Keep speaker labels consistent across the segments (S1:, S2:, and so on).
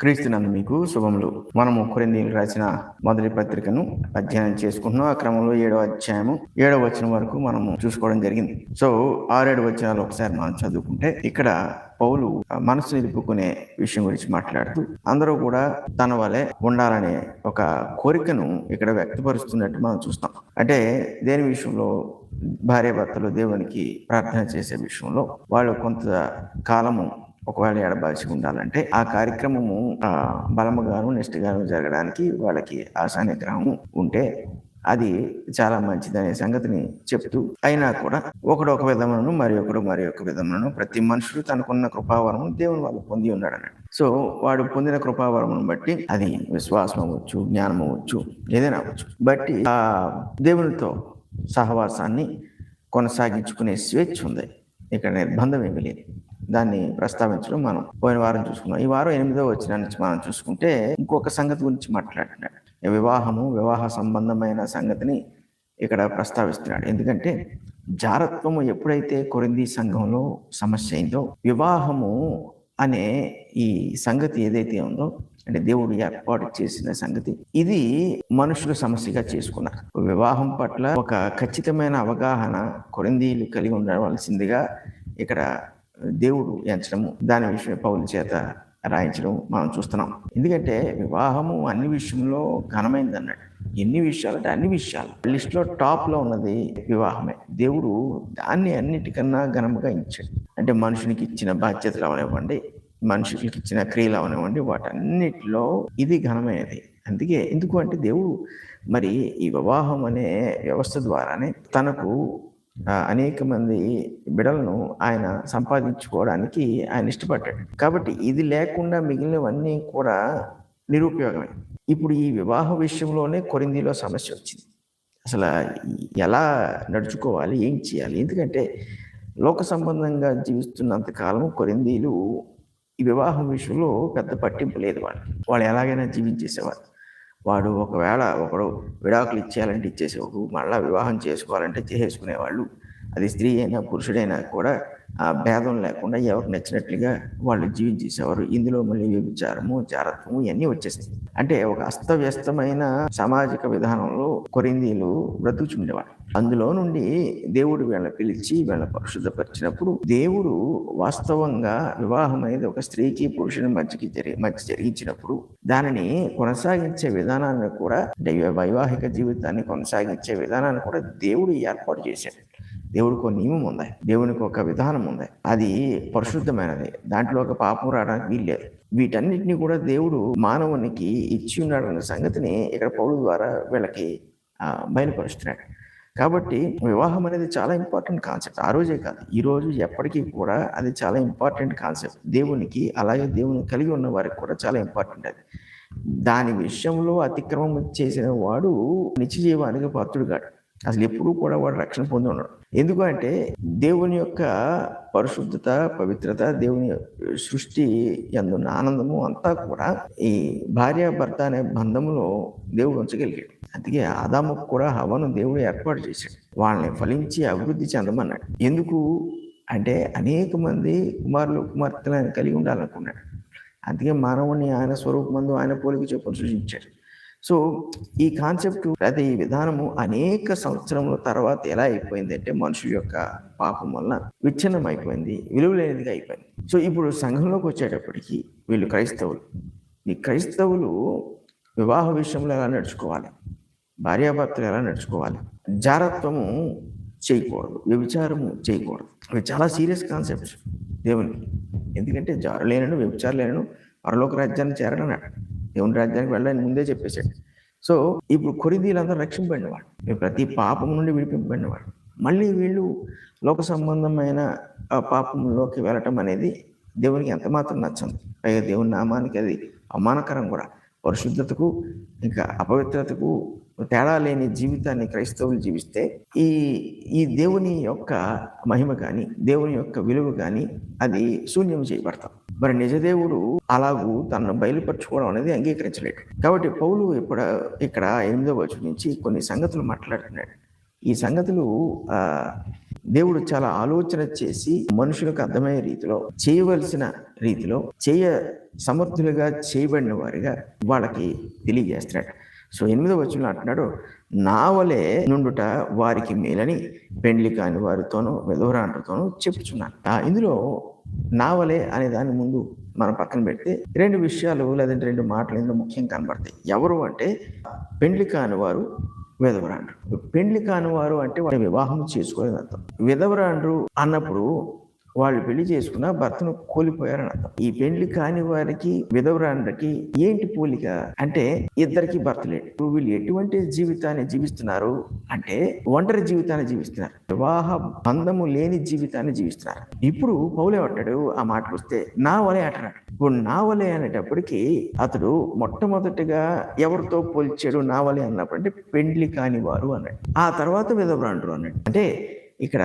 S1: క్రీస్తునందు మీకు శుభములు. మనము కొరింథీయులకు రాసిన మొదటి పత్రికను అధ్యయనం చేసుకుంటున్నాం. ఆ క్రమంలో 7వ అధ్యాయము 7వ వచనం వరకు మనము చూసుకోవడం జరిగింది. సో 6-7 వచనాలు ఒకసారి మనం చదువుకుంటే ఇక్కడ పౌలు మనసు నిలుపుకునే విషయం గురించి మాట్లాడుతూ అందరూ కూడా తన వలె ఉండాలనే ఒక కోరికను ఇక్కడ వ్యక్తపరుస్తున్నట్టు మనం చూస్తాం. అంటే దేని విషయంలో? భార్యాభర్తలు దేవునికి ప్రార్థన చేసే విషయంలో వాళ్ళు కొంత కాలము ఒకవేళ ఎడబాల్చి ఉండాలంటే ఆ కార్యక్రమము బలముగాను నిష్ఠగాను జరగడానికి వాళ్ళకి ఆశా నిగ్రహం ఉంటే అది చాలా మంచిదనే సంగతిని చెప్తూ, అయినా కూడా ఒకడొక విధములను మరి ఒక విధములను ప్రతి మనుషుడు తనకున్న కృపావరము దేవుని వాళ్ళు పొంది ఉన్నాడు అన్నాడు. సో వాడు పొందిన కృపావరమును బట్టి అది విశ్వాసం అవ్వచ్చు, జ్ఞానం అవ్వచ్చు, ఏదైనా అవ్వచ్చు, బట్టి ఆ దేవునితో సహవాసాన్ని కొనసాగించుకునే స్వేచ్ఛ ఉంది. ఇక్కడ నిర్బంధం ఏమీ లేదు. దాన్ని ప్రస్తావించడం మనం పోయిన వారం చూసుకున్నాం. ఈ వారం 8వ వచనం నుంచి మనం చూసుకుంటే ఇంకొక సంగతి గురించి మాట్లాడుతున్నాడు. వివాహ సంబంధమైన సంగతిని ఇక్కడ ప్రస్తావిస్తున్నాడు. ఎందుకంటే జారత్వము ఎప్పుడైతే కొరింథీ సంఘంలో సమస్య అయిందో, వివాహము అనే ఈ సంగతి ఏదైతే ఉందో, అంటే దేవుడు ఏర్పాటు చేసిన సంగతి, ఇది మనుషులు సమస్యగా చేసుకున్నారు. వివాహం పట్ల ఒక ఖచ్చితమైన అవగాహన కొరింథీయులు కలిగి ఉండవలసిందిగా ఇక్కడ దేవుడు ఎంచడము, దాని విషయం పౌలు చేత రాయించడం మనం చూస్తున్నాం. ఎందుకంటే వివాహము అన్ని విషయంలో ఘనమైనది అన్నాడు. ఎన్ని విషయాలు అంటే అన్ని విషయాలు లిస్టులో టాప్లో ఉన్నది వివాహమే. దేవుడు దాన్ని అన్నిటికన్నా ఘనముగా ఇచ్చాడు. అంటే మనుషునికి ఇచ్చిన బాధ్యతలు అవనివ్వండి, మనుషులకి ఇచ్చిన క్రియలు అవనివ్వండి, వాటన్నిటిలో ఇది ఘనమైనది. ఎందుకు అంటే దేవుడు మరి ఈ వివాహం అనే వ్యవస్థ ద్వారానే తనకు అనేక మంది బిడలను ఆయన సంపాదించుకోవడానికి ఆయన ఇష్టపడ్డాడు. కాబట్టి ఇది లేకుండా మిగిలినవన్నీ కూడా నిరుపయోగమే. ఇప్పుడు ఈ వివాహ విషయంలోనే కొరింథీలో సమస్య వచ్చింది. అసలు ఎలా నడుచుకోవాలి, ఏం చేయాలి? ఎందుకంటే లోక సంబంధంగా జీవిస్తున్నంత కాలం కొరింథీలు ఈ వివాహం విషయంలో పెద్ద పట్టింపు లేదు. వాళ్ళు ఎలాగైనా జీవించేసేవారు. వాడు ఒకడు విడాకులు ఇచ్చేయాలంటే ఇచ్చేసేవాడు, మళ్ళీ వివాహం చేసుకోవాలంటే చేసుకునేవాళ్ళు. అది స్త్రీ అయినా పురుషుడైనా కూడా ఆ భేదం లేకుండా ఎవరికి నచ్చినట్లుగా వాళ్ళు జీవించేసేవారు. ఇందులో మళ్ళీ వ్యభిచారము, జారత్వము ఇవన్నీ వచ్చేసాయి. అంటే ఒక అస్తవ్యస్తమైన సామాజిక విధానంలో కొరింథీలు బ్రతుకుచుండేవాడు. అందులో నుండి దేవుడు వీళ్ళని పిలిచి వీళ్ళని పరిశుద్ధపరిచినప్పుడు, దేవుడు వాస్తవంగా వివాహం అనేది ఒక స్త్రీకి పురుషుని మధ్య జరిగించినప్పుడు దానిని కొనసాగించే విధానాన్ని కూడా, వైవాహిక జీవితాన్ని కొనసాగించే విధానాన్ని కూడా దేవుడు ఏర్పాటు చేశాడు. దేవుడికి ఒక నియమం ఉంది, దేవునికి ఒక విధానం ఉంది, అది పరిశుద్ధమైనది. దాంట్లో ఒక పాపం రావడానికి వీల్లేదు. వీటన్నిటిని కూడా దేవుడు మానవునికి ఇచ్చి ఉన్నాడన్న సంగతిని ఇక్కడ పౌలు ద్వారా వీళ్ళకి బయలుపరుస్తున్నాడు. కాబట్టి వివాహం అనేది చాలా ఇంపార్టెంట్ కాన్సెప్ట్. ఆ రోజే కాదు, ఈ రోజు ఎప్పటికీ కూడా అది చాలా ఇంపార్టెంట్ కాన్సెప్ట్. దేవునికి, అలాగే దేవుని కలిగి ఉన్న వారికి కూడా చాలా ఇంపార్టెంట్ అది. దాని విషయంలో అతిక్రమం చేసిన వాడు నిత్య జీవానికి పాత్రుడు కాడు. అసలు ఎప్పుడూ కూడా వాడు రక్షణ పొంది ఉన్నాడు. ఎందుకంటే దేవుని యొక్క పరిశుద్ధత, పవిత్రత, దేవుని సృష్టి యందున్న ఆనందము అంతా కూడా ఈ భార్యాభర్త అనే బంధంలో దేవుడు ఉంచగలిగాడు. అందుకే ఆదాముకు కూడా హవ్వను దేవుడు ఏర్పాటు చేశాడు. వాళ్ళని ఫలించి అభివృద్ధి చెందమన్నాడు. ఎందుకు అంటే అనేక మంది కుమార్తెలను కలిగి ఉండాలనుకున్నాడు. అందుకే మానవుని ఆయన స్వరూపమందు ఆయన పోలిక చొప్పున సృష్టించాడు. సో ఈ కాన్సెప్ట్, అయితే ఈ విధానము అనేక సంవత్సరముల తర్వాత ఎలా అయిపోయింది అంటే మనుషుల యొక్క పాపం వల్ల విచ్ఛిన్నం అయిపోయింది, విలువలేనిదిగా అయిపోయింది. సో ఇప్పుడు సంఘంలోకి వచ్చేటప్పటికి వీళ్ళు క్రైస్తవులు, ఈ క్రైస్తవులు వివాహ విషయంలో ఎలా నడుచుకోవాలి, భార్యాభర్తలు ఎలా నడుచుకోవాలి, జారత్వము చేయకూడదు, వ్యభిచారము చేయకూడదు. అవి చాలా సీరియస్ కాన్సెప్ట్స్ దేవునికి. ఎందుకంటే జారు లేనను, వ్యభిచారం లేనను పరలోక రాజ్యాన్ని చేరడన్నాడు. దేవుని రాజ్యానికి వెళ్ళని ముందే చెప్పేశాడు. సో ఇప్పుడు కొరింథీలందరూ రక్షింపబడినవాడు, ప్రతి పాపం నుండి విడిపింపబడినవాడు. మళ్ళీ వీళ్ళు లోక సంబంధమైన పాపంలోకి వెళ్ళటం అనేది దేవునికి ఎంత మాత్రం నచ్చదు. పైగా దేవుని నామానికి అది అవమానకరం కూడా. పరిశుద్ధతకు ఇంకా అపవిత్రతకు తేడా లేని జీవితాన్ని క్రైస్తవులు జీవిస్తే ఈ దేవుని యొక్క మహిమ కానీ, దేవుని యొక్క విలువ కానీ అది శూన్యం చేయబడతాం. మరి నిజదేవుడు అలాగూ తనను బయలుపరచుకోవడం అనేది అంగీకరించలేడు. కాబట్టి పౌలు ఇక్కడ 8వ వచనం నుంచి కొన్ని సంగతులు మాట్లాడుతున్నాడు. ఈ సంగతులు దేవుడు చాలా ఆలోచన చేసి మనుషులకు అర్థమయ్యే రీతిలో చేయవలసిన రీతిలో సమర్థులుగా చేయబడిన వారిగా వాళ్ళకి తెలియజేస్తున్నాడు. సో 8వ వచనంలో అంటున్నాడు, నా వలె నుండుట వారికి మేలని పెండ్లి కాని వారితోనూ విధవరాండ్రతోనూ చెప్పుచున్నాను. ఇందులో నా వలె అనే దాని ముందు మనం పక్కన పెడితే 2 విషయాలు లేదంటే 2 మాటలు ఇందులో ముఖ్యంగా కనబడతాయి. ఎవరు అంటే పెండ్లి కాని వారు, విధవరాండ్రు. పెండ్లి కాని వారు అంటే వాళ్ళు వివాహం చేసుకోలేదని అర్థం. విధవరాండ్రు అన్నప్పుడు వాళ్ళు పెళ్లి చేసుకున్న భర్తను కోల్పోయారని అర్థం. ఈ పెళ్లి కాని వారికి విధవరాండ్రకి ఏంటి పోలిక అంటే ఇద్దరికి భర్త లేడు. వీళ్ళు ఎటువంటి జీవితాన్ని జీవిస్తున్నారు అంటే ఒంటరి జీవితాన్ని జీవిస్తున్నారు, వివాహ బంధము లేని జీవితాన్ని జీవిస్తున్నారు. ఇప్పుడు పౌలు ఏమంటాడు, ఆ మాటకు వస్తే నా వలే అంటున్నాడు. ఇప్పుడు నా వలే అనేటప్పటికీ అతడు మొట్టమొదటిగా ఎవరితో పోల్చాడు నా వలే అన్నప్పుడు అంటే పెండ్లి కాని వారు అన్నాడు. ఆ తర్వాత విధవరాండ్రు అన్నాడు. అంటే ఇక్కడ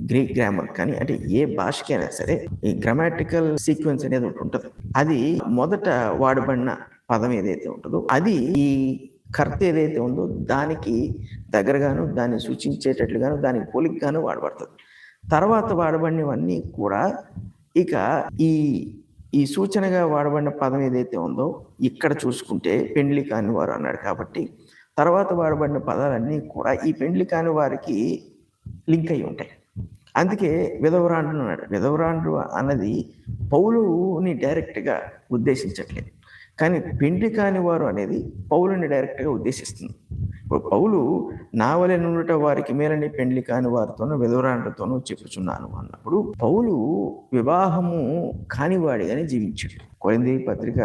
S1: గ్రీక్ గ్రామర్ కానీ అంటే ఏ భాషకైనా సరే ఈ గ్రామాటికల్ సీక్వెన్స్ అనేది ఒకటి ఉంటుంది. అది మొదట వాడబడిన పదం ఏదైతే ఉంటుందో అది ఈ కర్త ఏదైతే ఉందో దానికి దగ్గరగాను, దాన్ని సూచించేటట్లుగాను, దానికి పోలికగాను వాడబడుతుంది. తర్వాత వాడబడినవన్నీ కూడా ఇక ఈ సూచనగా వాడబడిన పదం ఏదైతే ఉందో ఇక్కడ చూసుకుంటే పెండ్లి కాని వారు అన్నాడు. కాబట్టి తర్వాత వాడబడిన పదాలన్నీ కూడా ఈ పెండ్లి కాని వారికి లింక్ అయి ఉంటాయి. అందుకే విధవరాండ్రు అన్నాడు. విధవరాండ్రు అన్నది పౌలుని డైరెక్ట్గా ఉద్దేశించట్లేదు, కానీ పెండ్లి కాని వారు అనేది పౌలుని డైరెక్ట్గా ఉద్దేశిస్తుంది. ఇప్పుడు పౌలు నా వలె నుండుట వారికి మేలని పెండ్లి కాని వారితోనూ విధవరాండ్రతోనూ చెప్పుచున్నాను అన్నప్పుడు పౌలు వివాహము కానివాడిగానే జీవించాడు. కొరింథీ పత్రిక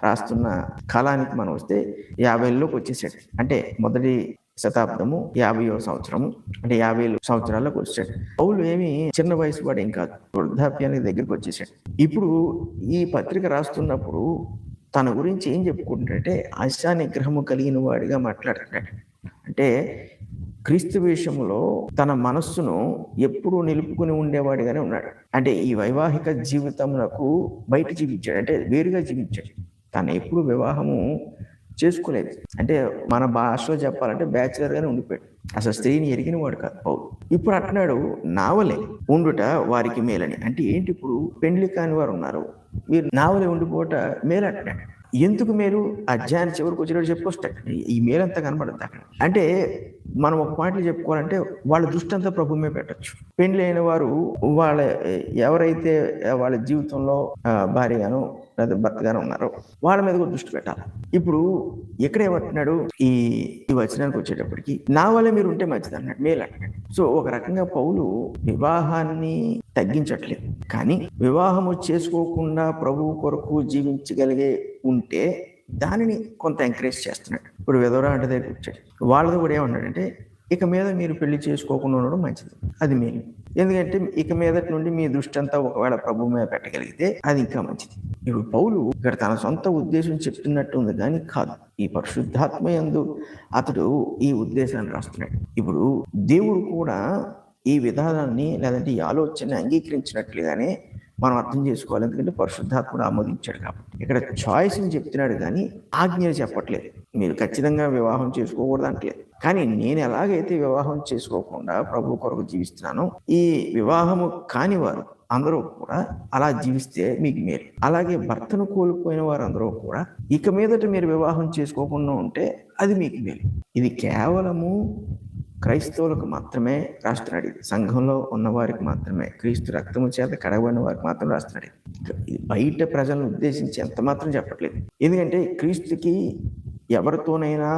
S1: రాస్తున్న కాలానికి మనం వస్తే 50లోకి వచ్చేసాడు. అంటే మొదటి శతాబ్దము 50వ సంవత్సరము అంటే 50 సంవత్సరాలకు వచ్చాడు. పౌలు ఏమి చిన్న వయసు వాడు ఏం కాదు, వృద్ధాప్యానికి దగ్గరికి వచ్చేసాడు. ఇప్పుడు ఈ పత్రిక రాస్తున్నప్పుడు తన గురించి ఏం చెప్పుకుంటాడంటే ఆశా నిగ్రహము కలిగిన వాడిగా మాట్లాడుతున్నాడు. అంటే క్రీస్తు విషయంలో తన మనస్సును ఎప్పుడూ నిలుపుకుని ఉండేవాడిగానే ఉన్నాడు. అంటే ఈ వైవాహిక జీవితమునకు బయట జీవించాడు, అంటే వేరుగా జీవించాడు. తను ఎప్పుడు వివాహము చేసుకోలేదు. అంటే మన భాషలో చెప్పాలంటే బ్యాచిలర్గానే ఉండిపోయాడు. అసలు స్త్రీని ఎరిగిన వాడు కాదు పౌలు. ఇప్పుడు అంటున్నాడు నావలే ఉండుట వారికి మేలని. అంటే ఏంటి, ఇప్పుడు పెండ్లి కాని వారు ఉన్నారు, వీరు నావలే ఉండిపోట మేలు అంటున్నాడు. ఎందుకు మేలు అధ్యాయం చివరికి వచ్చినట్టు చెప్పుకొస్తాడు. ఈ మేలంతా కనబడుతుంది అక్కడ. అంటే మనం ఒక పాయింట్లు చెప్పుకోవాలంటే వాళ్ళ దృష్టి అంతా ప్రభు మీద పెట్టచ్చు. పెండ్లి అయిన వారు ఎవరైతే వాళ్ళ జీవితంలో భార్యగాను లేదా భర్తగాను ఉన్నారో వాళ్ళ మీద కూడా దృష్టి పెట్టాలి. ఇప్పుడు ఎక్కడేమంటున్నాడు, ఈ వచనానికి వచ్చేటప్పటికి నా వల్ల మీరు ఉంటే మంచిది అన్నాడు, మేలు అంటున్నాడు. సో ఒక రకంగా పౌలు వివాహాన్ని తగ్గించట్లేదు, కానీ వివాహము చేసుకోకుండా ప్రభువు కొరకు జీవించగలిగే ఉంటే దానిని కొంత ఎంకరేజ్ చేస్తున్నాడు. ఇప్పుడు విధవరాండ్ర దగ్గరికి వచ్చాడు, వాళ్ళది కూడా ఏమన్నాడంటే ఇక మీద మీరు పెళ్లి చేసుకోకుండా ఉండడం మంచిది, అది మేలు. ఎందుకంటే ఇక మీదటి నుండి మీ దృష్టి అంతా ఒకవేళ ప్రభు మీద పెట్టగలిగితే అది ఇంకా మంచిది. ఇప్పుడు పౌలు ఇక్కడ తన సొంత ఉద్దేశం చెప్తున్నట్టు ఉంది కానీ కాదు, ఈ పరిశుద్ధాత్మ యందు అతడు ఈ ఉద్దేశాన్ని రాస్తున్నాడు. ఇప్పుడు దేవుడు కూడా ఈ విధానాన్ని లేదంటే ఈ ఆలోచనని అంగీకరించినట్లుగానే మనం అర్థం చేసుకోవాలి. ఎందుకంటే పరిశుద్ధాత్ముడు ఆమోదించాడు కాబట్టి. ఇక్కడ చాయిస్ని చెప్తున్నాడు కానీ ఆజ్ఞలు చెప్పట్లేదు. మీరు ఖచ్చితంగా వివాహం చేసుకోకూడదు అంటలేదు. కానీ నేను ఎలాగైతే వివాహం చేసుకోకుండా ప్రభు కొరకు జీవిస్తున్నానో ఈ వివాహము కాని వారు అందరూ కూడా అలా జీవిస్తే మీకు మేలు. అలాగే భర్తను కోల్పోయిన వారు అందరూ కూడా ఇక మీదట మీరు వివాహం చేసుకోకుండా ఉంటే అది మీకు మేలు. ఇది కేవలము క్రైస్తవులకు మాత్రమే రాస్తున్నాడు. సంఘంలో ఉన్న వారికి మాత్రమే, క్రీస్తు రక్తము చేత కడగబడిన వారికి మాత్రం రాస్తున్నాడు. ఇది బయట ప్రజలను ఉద్దేశించి ఎంత మాత్రం చెప్పట్లేదు. ఎందుకంటే క్రీస్తుకి ఎవరితోనైనా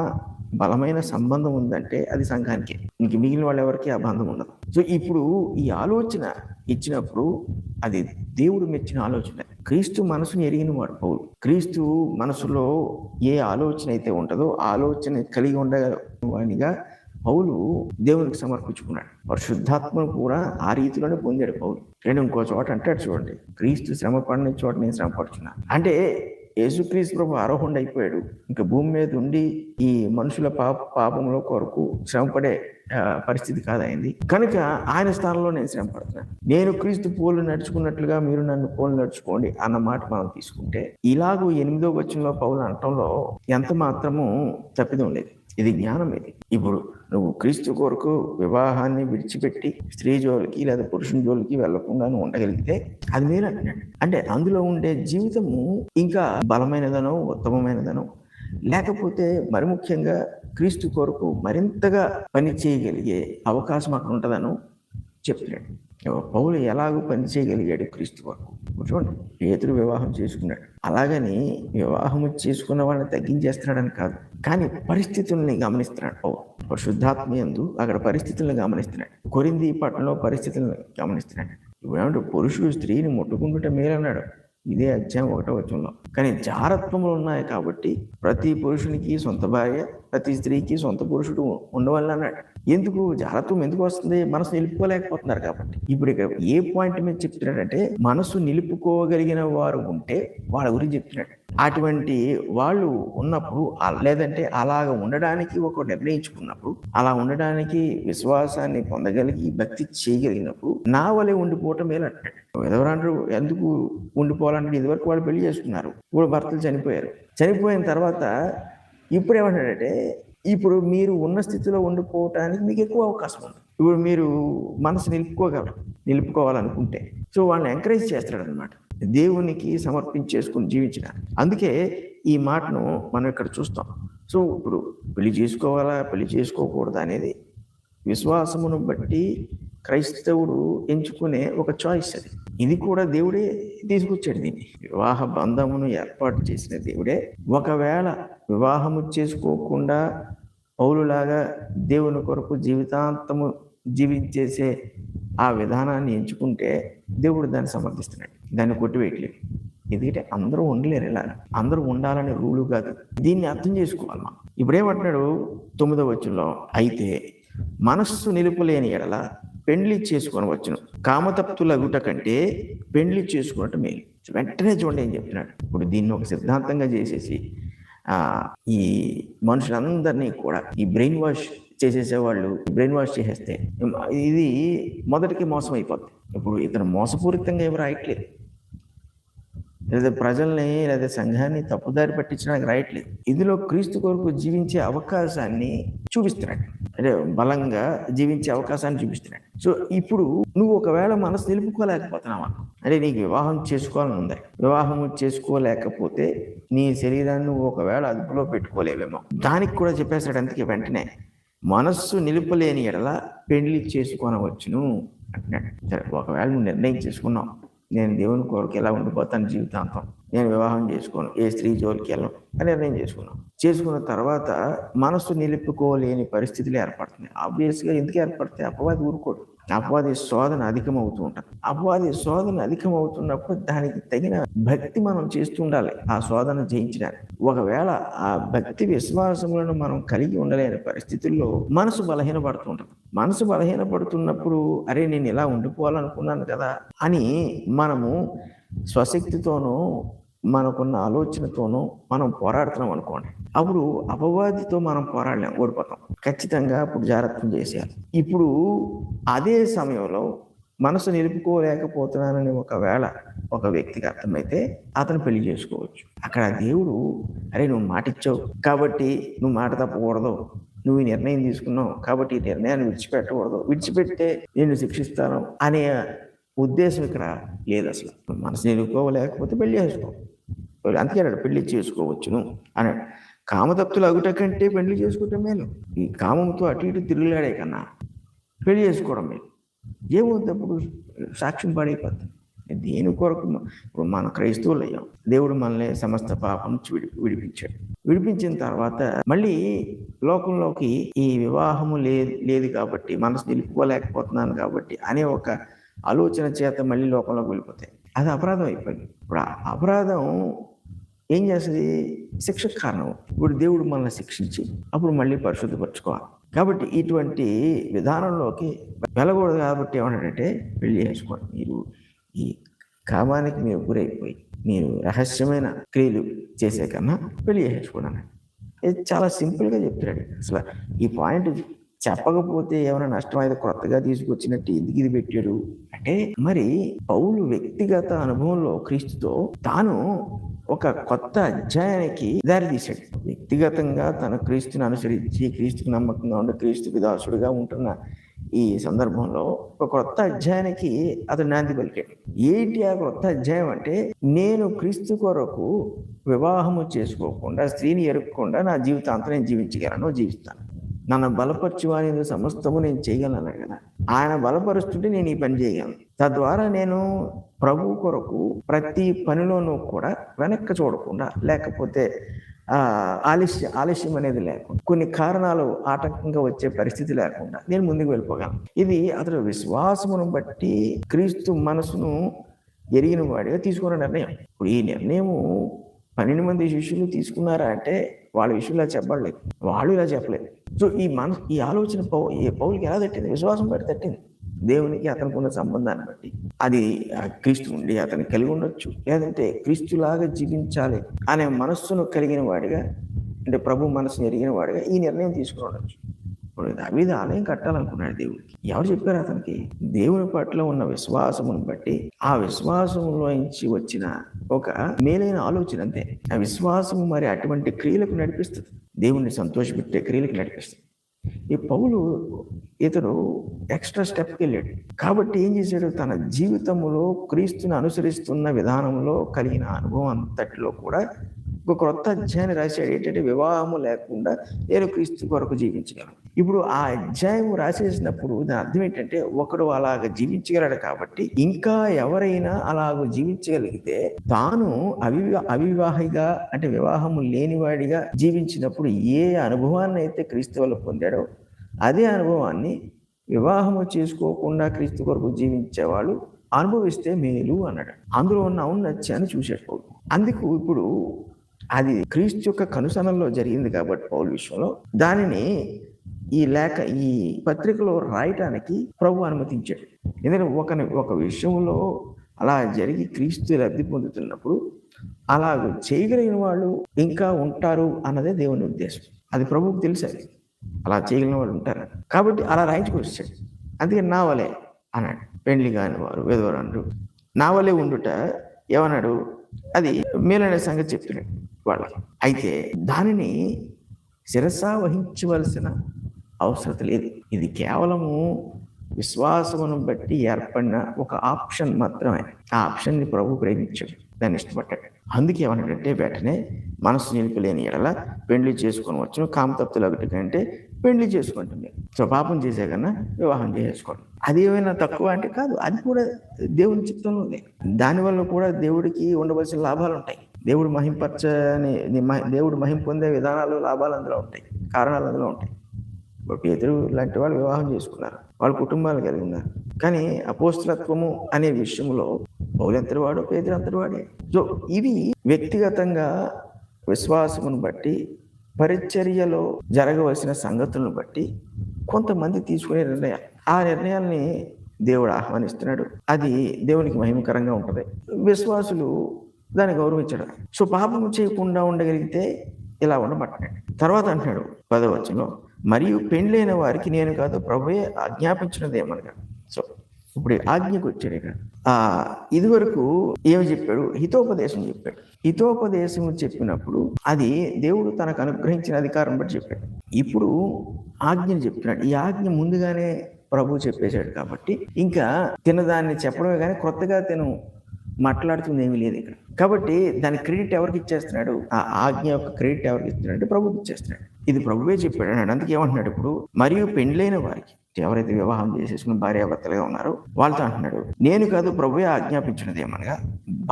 S1: బలమైన సంబంధం ఉందంటే అది సంఘానికే, ఇంక మిగిలిన వాళ్ళు ఎవరికి ఆ బంధం ఉండదు. సో ఇప్పుడు ఈ ఆలోచన ఇచ్చినప్పుడు అది దేవుడు మెచ్చిన ఆలోచన. క్రీస్తు మనసుని ఎరిగిన వాడు పౌలు. క్రీస్తు మనసులో ఏ ఆలోచన అయితే ఉంటుందో ఆలోచన కలిగి ఉండేవాడిగా పౌలు దేవునికి సమర్పించుకున్నాడు. పరిశుద్ధాత్మను కూడా ఆ రీతిలోనే పొందాడు పౌలు. నేను ఇంకో చోట అంటాడు చూడండి, క్రీస్తు శ్రమ పడిన చోట నేను శ్రమ పడుచున్నాను. అంటే యేసుక్రీస్తు ప్రభు ఆరోహణ అయిపోయాడు, ఇంకా భూమి మీద ఉండి ఈ మనుషుల పాపంలో కొరకు శ్రమపడే పరిస్థితి కాదైంది కనుక ఆయన స్థానంలో నేను శ్రమ పడుతున్నాను. నేను క్రీస్తు పోలు నడుచుకున్నట్లుగా మీరు నన్ను పోలు నడుచుకోండి అన్న మాట మనం తీసుకుంటే ఇలాగూ 8వ వచనంలో పౌలు అనటంలో ఎంత మాత్రము తప్పిదం లేదు. ఇది జ్ఞానం. ఇది ఇప్పుడు నువ్వు క్రీస్తు కొరకు వివాహాన్ని విడిచిపెట్టి స్త్రీ జోలికి లేదా పురుషుని జోలికి వెళ్లకుండా నువ్వు ఉండగలిగితే అది మేలు అంటున్నాడు. అంటే అందులో ఉండే జీవితము ఇంకా బలమైనదనో ఉత్తమమైనదనో, లేకపోతే మరి ముఖ్యంగా క్రీస్తు కొరకు మరింతగా పని చేయగలిగే అవకాశం అక్కడ ఉంటుందనో చెప్తున్నాడు. పౌలు ఎలాగో పని చేయగలిగాడు క్రీస్తు వరకు. చూడండి, పేతురు వివాహం చేసుకున్నాడు. అలాగని వివాహము చేసుకున్న వాళ్ళని తగ్గించేస్తున్నాడని కాదు, కానీ పరిస్థితుల్ని గమనిస్తున్నాడు పౌలు. పరిశుద్ధాత్మ యందు అక్కడ పరిస్థితులను గమనిస్తున్నాడు. కొరింథీ పట్టణంలో పరిస్థితులను గమనిస్తున్నాడు. ఇప్పుడు ఏమంటే పురుషుడు స్త్రీని ముట్టుకుంటుంటే మేలన్నాడు, ఇదే అధ్యాయం 1వ వచనంలో. కానీ జారత్వములు ఉన్నాయి కాబట్టి ప్రతి పురుషునికి సొంత భార్య, ప్రతి స్త్రీకి సొంత పురుషుడు ఉండవాలన్నాడు. ఎందుకు జారత్వం ఎందుకు వస్తుంది? మనసు నిలుపుకోలేకపోతున్నారు కాబట్టి. ఇప్పుడు ఇక్కడ ఏ పాయింట్ మీద చెప్తున్నాడంటే, మనసు నిలుపుకోగలిగిన వారు ఉంటే వాళ్ళ గురించి చెప్తున్నాడు. అటువంటి వాళ్ళు ఉన్నప్పుడు, లేదంటే అలాగ ఉండడానికి ఒక నిర్ణయించుకున్నప్పుడు, అలా ఉండడానికి విశ్వాసాన్ని పొందగలిగి భక్తి చేయగలిగినప్పుడు నా వలె ఉండిపోవటం మేలు అంటాడు. ఎవరంటారు ఎందుకు ఉండిపోవాలంటే, ఇదివరకు వాళ్ళు పెళ్లి చేసుకున్నారు, ఇప్పుడు భర్తలు చనిపోయారు. చనిపోయిన తర్వాత ఇప్పుడు ఏమంటాడంటే, ఇప్పుడు మీరు ఉన్న స్థితిలో ఉండిపోవటానికి మీకు ఎక్కువ అవకాశం ఉంది. ఇప్పుడు మీరు మనసు నిలుపుకోవాలనుకుంటే సో వాళ్ళని ఎంకరేజ్ చేస్తాడు అనమాట, దేవునికి సమర్పించేసుకుని జీవించిన. అందుకే ఈ మాటను మనం ఇక్కడ చూస్తాం. సో ఇప్పుడు పెళ్లి చేసుకోవాలా పెళ్లి చేసుకోకూడదా అనేది విశ్వాసమును బట్టి క్రైస్తవుడు ఎంచుకునే ఒక చాయిస్. అది ఇది కూడా దేవుడే తీసుకొచ్చాడు. దీన్ని వివాహ బంధమును ఏర్పాటు చేసిన దేవుడే. ఒకవేళ వివాహము చేసుకోకుండా పౌలులాగా దేవుని కొరకు జీవితాంతము జీవించేసే ఆ విధానాన్ని ఎంచుకుంటే దేవుడు దాన్ని సమర్థిస్తున్నాడు, దాన్ని కొట్టివేయట్లేదు. ఎందుకంటే అందరూ ఉండలేరు, ఇలా అందరూ ఉండాలనే రూలు కాదు. దీన్ని అర్థం చేసుకోవాలి మనం. ఇప్పుడేమంటున్నాడు 9వ వచనంలో, అయితే మనస్సు నిలుపులేని ఎడల పెండ్లి చేసుకొని వచ్చును, కామతప్తులగుట కంటే పెండ్లి చేసుకున్నట్టు మేలు. వెంటనే చూడండి ఏం చెప్తున్నాడు. ఇప్పుడు దీన్ని ఒక సిద్ధాంతంగా చేసేసి ఈ మనుషులందరినీ కూడా ఈ బ్రెయిన్ వాష్ చేసేసేవాళ్ళు బ్రెయిన్ వాష్ చేసేస్తే ఇది మొదటికి మోసం అయిపోద్ది. ఇప్పుడు ఇతను మోసపూరితంగా ఏమి రాయట్లేదు, లేదా ప్రజల్ని లేదా సంఘాన్ని తప్పుదారి పట్టించడానికి రాయట్లేదు. ఇందులో క్రీస్తు కొరకు జీవించే అవకాశాన్ని చూపిస్తున్నాడు, అంటే బలంగా జీవించే అవకాశాన్ని చూపిస్తున్నాడు. సో ఇప్పుడు నువ్వు ఒకవేళ మనసు నిలుపుకోలేకపోతున్నావా, అంటే నీకు వివాహం చేసుకోవాలని ఉంది, వివాహం చేసుకోలేకపోతే నీ శరీరాన్ని నువ్వు ఒకవేళ అదుపులో పెట్టుకోలేవేమో, దానికి కూడా చెప్పేస్తాడు. అందుకే వెంటనే మనస్సు నిలుపలేని ఎడల పెళ్లి చేసుకోనవచ్చును అంటున్నాడు. సరే, ఒకవేళ నువ్వు నిర్ణయం చేసుకున్నావు, నేను దేవుని కొరకు ఎలా ఉండిపోతాను జీవితాంతం, నేను వివాహం చేసుకోను, ఏ స్త్రీ జోలికి వెళ్ళను అని నిర్ణయం చేసుకున్న తర్వాత మనసు నిలుపుకోలేని పరిస్థితులు ఏర్పడుతుంది. ఆబ్వియస్గా ఎందుకు ఏర్పడితే అపవాది ఊరుకోడు, అపవాది శోధన అధికమవుతూ ఉంటుంది. అపవాది శోధన అధికమవుతున్నప్పుడు దానికి తగిన భక్తి మనం చేస్తూ ఉండాలి ఆ శోధన జయించడానికి. ఒకవేళ ఆ భక్తి విశ్వాసములను మనం కలిగి ఉండలేని పరిస్థితుల్లో మనసు బలహీనపడుతుంటుంది. మనసు బలహీనపడుతున్నప్పుడు అరే నేను ఇలా ఉండిపోవాలనుకున్నాను కదా అని మనము స్వశక్తితోనూ మనకున్న ఆలోచనతోనూ మనం పోరాడుతున్నాం అనుకోండి, అప్పుడు అపవాదితో మనం పోరాడలేం, ఓడిపోతాం ఖచ్చితంగా. అప్పుడు జాగ్రత్తం చేసేయాలి. ఇప్పుడు అదే సమయంలో మనసు నిలుపుకోలేకపోతున్నానని ఒకవేళ ఒక వ్యక్తికి అర్థమైతే అతను పెళ్లి చేసుకోవచ్చు. అక్కడ దేవుడు అరే నువ్వు మాట ఇచ్చావు కాబట్టి నువ్వు మాట తప్పకూడదు, నువ్వు ఈ నిర్ణయం తీసుకున్నావు కాబట్టి ఈ నిర్ణయాన్ని విడిచిపెట్టకూడదు, విడిచిపెడితే నేను శిక్షిస్తాను అనే ఉద్దేశం ఇక్కడ లేదు. అసలు మనసు నిలుపుకోలేకపోతే పెళ్లి చేసుకో, అందుకే అన్నాడు పెళ్లి చేసుకోవచ్చును అన్నాడు. కామతప్తులు అగుట కంటే పెళ్లి చేసుకోవటం మేలు. ఈ కామంతో అటు ఇటు తిరుగులాడే కన్నా పెళ్లి చేసుకోవడం మేలు. ఏమవుతప్పుడు సాక్ష్యం పాడైపోతుంది. దేని కొరకు ఇప్పుడు మన క్రైస్తవులు అయ్యాం, దేవుడు మనల్ని సమస్త పాపం నుంచి విడిపించాడు. విడిపించిన తర్వాత మళ్ళీ లోకంలోకి ఈ వివాహము లేదు కాబట్టి మనసు నిలుపుకోలేకపోతున్నాను కాబట్టి అనే ఒక ఆలోచన చేత మళ్ళీ లోకంలోకి వెళ్ళిపోతాయి. అది అపరాధం అయిపోయింది. ఇప్పుడు ఆ అపరాధం ఏం చేస్తుంది? శిక్షకు కారణం. ఇప్పుడు దేవుడు మనల్ని శిక్షించి అప్పుడు మళ్ళీ పరిశుద్ధపరచుకోవాలి. కాబట్టి ఇటువంటి విధానంలోకి వెళ్ళకూడదు. కాబట్టి ఏమంటాడంటే పెళ్లి చేసుకోండి. మీరు ఈ కామానికి మీరు గురైపోయి మీరు రహస్యమైన క్రియలు చేసే కన్నా పెళ్లి చేసుకోండి. ఇది చాలా సింపుల్గా చెప్తున్నాడు. అసలు ఈ పాయింట్ చెప్పకపోతే ఏమైనా నష్టం అయితే కొత్తగా తీసుకొచ్చినట్టు ఎందుకు ఇది పెట్టాడు అంటే, మరి పౌలు వ్యక్తిగత అనుభవంలో క్రీస్తుతో తాను ఒక కొత్త అధ్యాయానికి దారి తీశాడు. వ్యక్తిగతంగా తన క్రీస్తుని అనుసరించి క్రీస్తుకు నమ్మకంగా ఉండి క్రీస్తుకి దాసుడుగా ఉంటున్న ఈ సందర్భంలో ఒక కొత్త అధ్యాయానికి అతను నాంది పలికాడు. ఏంటి ఆ కొత్త అధ్యాయం అంటే, నేను క్రీస్తు కొరకు వివాహము చేసుకోకుండా స్త్రీని ఎరుక్కుండా నా జీవితాంతం నేను జీవిస్తాను. నన్ను బలపరచువాని సమస్తము నేను చేయగలను కదా. ఆయన బలపరుస్తుంటే నేను ఈ పని చేయగలను. తద్వారా నేను ప్రభు కొరకు ప్రతి పనిలోనూ కూడా వెనక్కి చూడకుండా, లేకపోతే ఆలస్యం అనేది లేకుండా, కొన్ని కారణాలు ఆటంకంగా వచ్చే పరిస్థితి లేకుండా నేను ముందుకు వెళ్ళిపోగలను. ఇది అతడు విశ్వాసమును బట్టి క్రీస్తు మనసును ఎరిగిన వాడిగా తీసుకున్న నిర్ణయం. ఇప్పుడు ఈ నిర్ణయము 12 మంది శిష్యులు తీసుకున్నారా అంటే వాళ్ళ విషయంలో చెప్పలేదు, వాళ్ళు ఇలా చెప్పలేదు. సో ఈ ఆలోచన పౌలుకి ఎలా తట్టింది? విశ్వాసం బట్టి తట్టింది. దేవునికి అతనికి ఉన్న సంబంధాన్ని బట్టి అది క్రీస్తు ఉండి అతను కలిగి ఉండొచ్చు, లేదంటే క్రీస్తులాగా జీవించాలి అనే మనస్సును కలిగిన వాడిగా, అంటే ప్రభు మనసును ఎరిగిన వాడిగా ఈ నిర్ణయం తీసుకుని ఉండొచ్చు. ఇప్పుడు దావీదు ఆలయం కట్టాలనుకున్నాడు దేవుడికి. ఎవరు చెప్పారు అతనికి? దేవుని పట్ల ఉన్న విశ్వాసమును బట్టి ఆ విశ్వాసంలోంచి వచ్చిన ఒక మేలైన ఆలోచన అంతే. ఆ విశ్వాసము మరి అటువంటి క్రియలకు నడిపిస్తుంది, దేవుణ్ణి సంతోషపెట్టే క్రియలకు నడిపిస్తుంది. ఈ పౌలు ఇతడు ఎక్స్ట్రా స్టెప్కి వెళ్ళాడు. కాబట్టి ఏం చేశాడు? తన జీవితంలో క్రీస్తుని అనుసరిస్తున్న విధానంలో కలిగిన అనుభవం అంతటిలో కూడా ఒక క్రొత్త అధ్యాయాన్ని రాశాడు. ఏంటంటే, వివాహము లేకుండా నేను క్రీస్తు కొరకు జీవించగలను. ఇప్పుడు ఆ అధ్యాయం రాసేసినప్పుడు దాని అర్థం ఏంటంటే, ఒకడు అలాగ జీవించగలడు కాబట్టి ఇంకా ఎవరైనా అలాగ జీవించగలిగితే తాను అవివాహిగా, అంటే వివాహము లేనివాడిగా జీవించినప్పుడు ఏ అనుభవాన్ని అయితే క్రీస్తు వల్ల పొందాడో అదే అనుభవాన్ని వివాహము చేసుకోకుండా క్రీస్తు కొరకు జీవించేవాళ్ళు అనుభవిస్తే మేలు అన్నాడు. అందులో ఉన్న ఔన్నత్యాన్ని చూశాడు పౌలు. అందుకు ఇప్పుడు అది క్రీస్తు యొక్క కనుసనల్లో జరిగింది కాబట్టి పౌలు విషయంలో దానిని ఈ పత్రికలో రాయటానికి ప్రభు అనుమతించాడు. ఎందుకంటే ఒక విషయంలో అలా జరిగి క్రీస్తు లబ్ధి పొందుతున్నప్పుడు అలాగ చేయగలిగిన వాళ్ళు ఇంకా ఉంటారు అన్నదే దేవుని ఉద్దేశం. అది ప్రభువుకు తెలుసు, అలా చేయగలిగిన వాళ్ళు ఉంటారు కాబట్టి అలా రాయించుకొచ్చాడు. అందుకే నా వలే అన్నాడు. పెండ్లి కాని వారు విధవరాండ్రు నా వలే ఉండుట ఏమన్నాడు? అది మేలనే సంగతి చెప్తున్నాడు వాళ్ళకి. అయితే దానిని శిరసా వహించవలసిన అవసరం లేదు. ఇది కేవలము విశ్వాసమును బట్టి ఏర్పడిన ఒక ఆప్షన్ మాత్రమే. ఆ ఆప్షన్ని ప్రభు ప్రేమించాడు, దాన్ని ఇష్టపడ్డాడు. అందుకే ఏమన్నాడంటే, వెంటనే మనసు నిలిపలేని ఎడల పెండ్లి చేసుకొని వచ్చును, కామతప్తులు ఒకటి కంటే పెండ్లి చేసుకుంటుంది. సో పాపం చేసే కన్నా వివాహం చేసుకోండి. అది ఏమైనా తక్కువ అంటే కాదు, అది కూడా దేవుని చిత్తంలో ఉంది. దానివల్ల కూడా దేవుడికి ఉండవలసిన లాభాలు ఉంటాయి. దేవుడు మహిం పొందే విధానాలు, లాభాలు అందులో ఉంటాయి, కారణాలు అందులో ఉంటాయి. ఇప్పుడు పేతురు లాంటి వాళ్ళు వివాహం చేసుకున్నారు, వాళ్ళ కుటుంబాలు కలిగి ఉన్నారు. కానీ అపోస్తలత్వము అనే విషయంలో పౌలు ఎంతటి వాడు, పేతురు అంతటి వాడే. సో ఇవి వ్యక్తిగతంగా విశ్వాసమును బట్టి, పరిచర్యలో జరగవలసిన సంగతులను బట్టి కొంతమంది తీసుకునే నిర్ణయాలు. ఆ నిర్ణయాల్ని దేవుడు ఆహ్వానిస్తున్నాడు. అది దేవునికి మహిమకరంగా ఉంటుంది. విశ్వాసులు దాన్ని గౌరవించడం. సో పాపము చేయకుండా ఉండగలిగితే ఇలా ఉండమంటున్నాడు. తర్వాత అంటున్నాడు 10వ వచనంలో, మరియు పెండ్లైన వారికి నేను కాదు ప్రభువే ఆజ్ఞాపించినదేమనగా. సో ఇప్పుడు ఆజ్ఞకు వచ్చాడు. ఇక్కడ ఇదివరకు ఏమి చెప్పాడు? హితోపదేశం చెప్పాడు. హితోపదేశం చెప్పినప్పుడు అది దేవుడు తనకు అనుగ్రహించిన అధికారం బట్టి చెప్పాడు. ఇప్పుడు ఆజ్ఞను చెప్తున్నాడు. ఈ ఆజ్ఞ ముందుగానే ప్రభు చెప్పేశాడు కాబట్టి ఇంకా తినదాన్ని చెప్పడమే కానీ కొత్తగా మాట్లాడుతుంది ఏమీ లేదు ఇక్కడ. కాబట్టి దాని క్రెడిట్ ఎవరికి ఇచ్చేస్తున్నాడు? ఆ ఆజ్ఞ యొక్క క్రెడిట్ ఎవరికి ఇస్తున్నాడు అంటే ప్రభుకి ఇచ్చేస్తున్నాడు. ఇది ప్రభువే చెప్పాడు అన్నాడు. అందుకే ఏమంటున్నాడు ఇప్పుడు, మరియు పెండ్లైన వారికి, ఎవరైతే వివాహం చేసేసుకుని భార్యాభర్తలుగా ఉన్నారో వాళ్ళతో అంటున్నాడు, నేను కాదు ప్రభువే ఆజ్ఞాపించినది ఏమనగా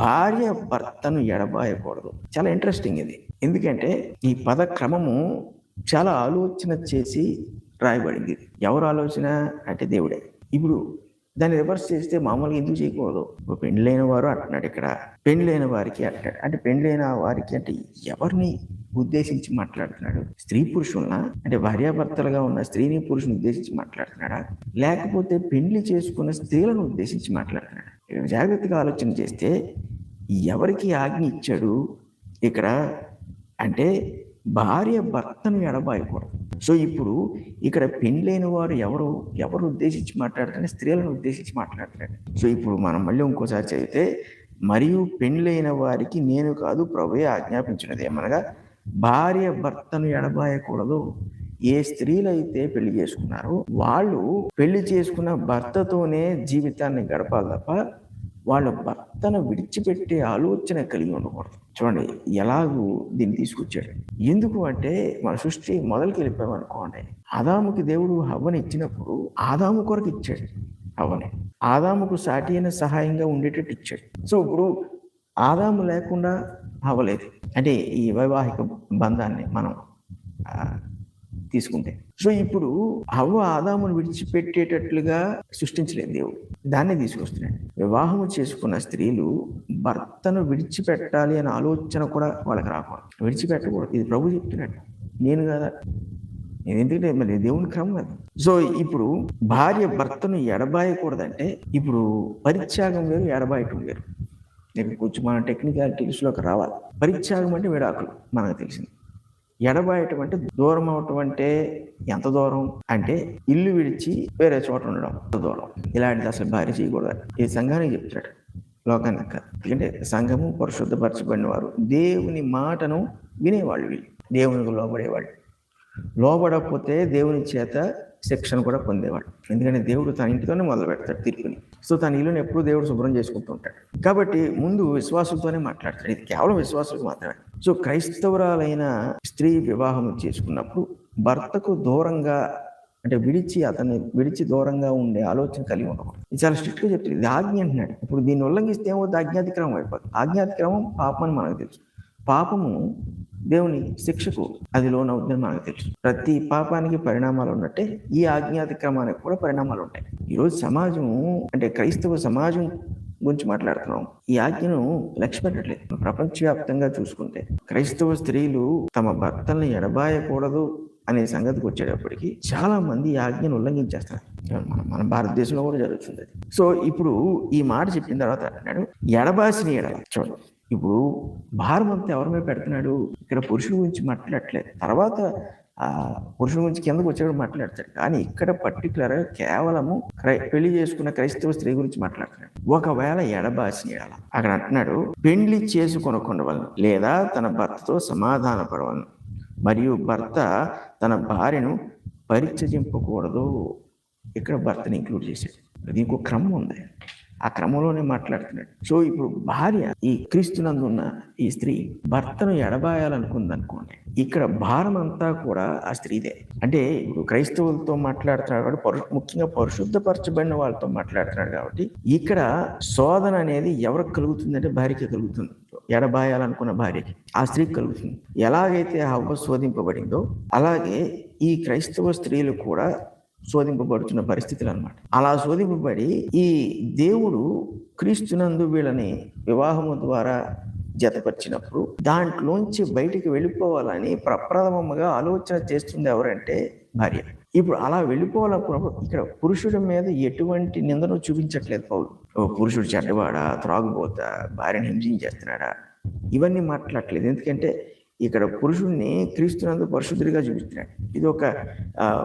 S1: భార్య భర్తను ఎడబాయకూడదు. చాలా ఇంట్రెస్టింగ్ ఇది. ఎందుకంటే ఈ పద క్రమము చాలా ఆలోచన చేసి రాయబడింది. ఎవరు ఆలోచన అంటే దేవుడే. ఇప్పుడు దాన్ని రివర్స్ చేస్తే మామూలుగా ఎందుకు చేయకూడదు? పెండ్లైన వారు అంటున్నాడు ఇక్కడ, పెండ్లైన వారికి అంటాడు. అంటే పెండ్లైన వారికి అంటే ఎవరిని ఉద్దేశించి మాట్లాడుతున్నాడు? స్త్రీ పురుషులనా? అంటే భార్యాభర్తలుగా ఉన్న స్త్రీని పురుషుని ఉద్దేశించి మాట్లాడుతున్నాడా, లేకపోతే పెండ్లి చేసుకున్న స్త్రీలను ఉద్దేశించి మాట్లాడుతున్నాడా? జాగ్రత్తగా ఆలోచన చేస్తే ఎవరికి ఆజ్ఞ ఇచ్చాడు ఇక్కడ అంటే భార్య భర్తను ఎడబాయకూడదు. సో ఇప్పుడు ఇక్కడ పెండ్లైన వారు ఎవరు ఉద్దేశించి మాట్లాడుతున్నాడు? స్త్రీలను ఉద్దేశించి మాట్లాడుతున్నాడు. సో ఇప్పుడు మనం మళ్ళీ ఇంకోసారి చదివితే, మరియు పెండ్లైన వారికి నేను కాదు ప్రభువే ఆజ్ఞాపించినది ఏమనగా భార్య భర్తను ఎడబాయకూడదు. ఏ స్త్రీలైతే పెళ్లి చేసుకున్నారో వాళ్ళు పెళ్లి చేసుకున్న భర్తతోనే జీవితాన్ని గడపాలి తప్ప వాళ్ళ భర్తను విడిచిపెట్టే ఆలోచన కలిగి ఉండకూడదు. చూడండి ఎలాగూ దీన్ని తీసుకొచ్చాడు. ఎందుకు అంటే మన సృష్టి మొదలుకి వెళ్ళిపోయామనుకోండి, ఆదాముకి దేవుడు హవ్వని ఇచ్చినప్పుడు ఆదాము కొరకు ఇచ్చాడు హవ్వని. ఆదాముకు సాటి అయిన సహాయంగా ఉండేటట్టు ఇచ్చాడు. సో ఇప్పుడు ఆదాము లేకుండా హవ్వలేదు. అంటే ఈ వైవాహిక బంధాన్ని మనం తీసుకుంటే, సో ఇప్పుడు హవ్వ ఆదామును విడిచిపెట్టేటట్లుగా సృష్టించలేదు దేవుడు, దాన్ని తీసుకొస్తున్నాడు. వివాహము చేసుకున్న స్త్రీలు భర్తను విడిచిపెట్టాలి అనే ఆలోచన కూడా వాళ్ళకి రాకూడదు, విడిచిపెట్టకూడదు. ఇది ప్రభు చెప్తున్నాడు, నేను కదా. ఎందుకంటే మరి దేవుని క్రమం అది. సో ఇప్పుడు భార్య భర్తను ఎడబాయకూడదంటే ఇప్పుడు పరిత్యాగం వేరు, ఎడబాయటం వేరు. నేను కొంచెం మన టెక్నికాలిటీస్లోకి రావాలి. పరిత్యాగం అంటే విడాకులు మనకు తెలిసింది. ఎడబాయటం అంటే దూరం అవటం. అంటే ఎంత దూరం అంటే ఇల్లు విడిచి వేరే చోట ఉండడం దూరం. ఇలాంటిది అసలు భార్య చేయకూడదు. ఈ సంఘానికి చెప్తాడు, లోకానికి కాదు. ఎందుకంటే సంఘము పరిశుద్ధపరచబడిన వారు, దేవుని మాటను వినేవాళ్ళు, వీళ్ళు దేవునికి లోబడేవాళ్ళు. లోబడకపోతే దేవుని చేత శిక్షణ కూడా పొందేవాడు. ఎందుకంటే దేవుడు తన ఇంటితోనే మొదలు పెడతాడు తీర్పుని. సో తన ఇల్లుని ఎప్పుడూ దేవుడు శుభ్రం చేసుకుంటూ ఉంటాడు. కాబట్టి ముందు విశ్వాసులతోనే మాట్లాడతాడు. ఇది కేవలం విశ్వాసులకు మాత్రమే. సో క్రైస్తవురాలైన స్త్రీ వివాహం చేసుకున్నప్పుడు భర్తకు దూరంగా, అంటే అతన్ని విడిచి దూరంగా ఉండే ఆలోచన కలిగి ఉండకూడదు. ఇది చాలా స్ట్రిక్ట్గా చెప్తుంది. ఇది ఆజ్ఞ అంటున్నాడు. ఇప్పుడు దీన్ని ఉల్లంఘిస్తే ఏమవుతుంది? ఆజ్ఞాతిక్రమం అయిపోతుంది. ఆజ్ఞాతిక్రమం పాపం అని మనకు తెలుసు. పాపము దేవుని శిక్షకు అది లోనవుతుందని మనకు తెలుసు. ప్రతి పాపానికి పరిణామాలు ఉన్నట్టే ఈ ఆజ్ఞాతిక్రమానికి కూడా పరిణామాలు ఉంటాయి. ఈరోజు సమాజం, అంటే క్రైస్తవ సమాజం గురించి మాట్లాడుతున్నాం. ఈ ఆజ్ఞను లక్ష్య పెట్టట్లేదు. ప్రపంచవ్యాప్తంగా చూసుకుంటే క్రైస్తవ స్త్రీలు తమ భర్తల్ని ఎడబాయకూడదు అనే సంగతికి వచ్చేటప్పటికి చాలా మంది ఈ ఆజ్ఞను ఉల్లంఘించేస్తారు. మన భారతదేశంలో కూడా జరుగుతుంది. సో ఇప్పుడు ఈ మాట చెప్పిన తర్వాత అన్నాడు, ఎడబాసిన ఎడల. చూడండి, ఇప్పుడు భారం అంతా ఎవరి మీద పెడుతున్నాడు? ఇక్కడ పురుషుల గురించి మాట్లాడట్లేదు, తర్వాత పురుషుల గురించి కిందకు వచ్చేవాడు మాట్లాడతాడు. కానీ ఇక్కడ పర్టికులర్గా కేవలము పెళ్లి చేసుకున్న క్రైస్తవ స్త్రీ గురించి మాట్లాడుతున్నాడు. ఒకవేళ ఎడబాసిన ఎడల అక్కడ అంటున్నాడు, పెండ్లి చేసుకొనకుండవలను లేదా తన భర్తతో సమాధాన పడవలను, మరియు భర్త తన భార్యను పరిత్యజింపకూడదు. ఇక్కడ భర్తని ఇంక్లూడ్ చేశాడు. దీనికి ఒక క్రమం ఉంది, ఆ క్రమంలోనే మాట్లాడుతున్నాడు. సో ఇప్పుడు భార్య, ఈ క్రీస్తునందు ఉన్న ఈ స్త్రీ భర్తను ఎడబాయాలనుకుందనుకోండి, ఇక్కడ భారం అంతా కూడా ఆ స్త్రీదే. అంటే ఇప్పుడు క్రైస్తవులతో మాట్లాడుతున్నాడు కాబట్టి, ముఖ్యంగా పరిశుద్ధపరచబడిన వాళ్ళతో మాట్లాడుతున్నాడు కాబట్టి, ఇక్కడ శోధన అనేది ఎవరికి కలుగుతుందంటే భార్యకి కలుగుతుంది. ఎడబాయాలనుకున్న భార్యకి, ఆ స్త్రీకి కలుగుతుంది. ఎలాగైతే హవ్వ శోధింపబడిందో అలాగే ఈ క్రైస్తవ స్త్రీలు కూడా శోధింపబడుతున్న పరిస్థితులు అన్నమాట. అలా శోధింపబడి ఈ దేవుడు క్రీస్తునందు వీళ్ళని వివాహము ద్వారా జతపరిచినప్పుడు దాంట్లోంచి బయటికి వెళ్ళిపోవాలని ప్రప్రథమంగా ఆలోచన చేస్తుంది ఎవరంటే భార్య. ఇప్పుడు అలా వెళ్ళిపోవాలనుకున్నప్పుడు ఇక్కడ పురుషుడి మీద ఎటువంటి నిందను చూపించట్లేదు పౌలు. పురుషుడు చెడ్డవాడా, త్రాగుబోతా, భార్యను హింసించేస్తున్నాడా, ఇవన్నీ మాట్లాడట్లేదు. ఎందుకంటే ఇక్కడ పురుషుడిని క్రీస్తునందు పరిశుద్ధుడిగా చూపిస్తున్నాడు. ఇది ఒక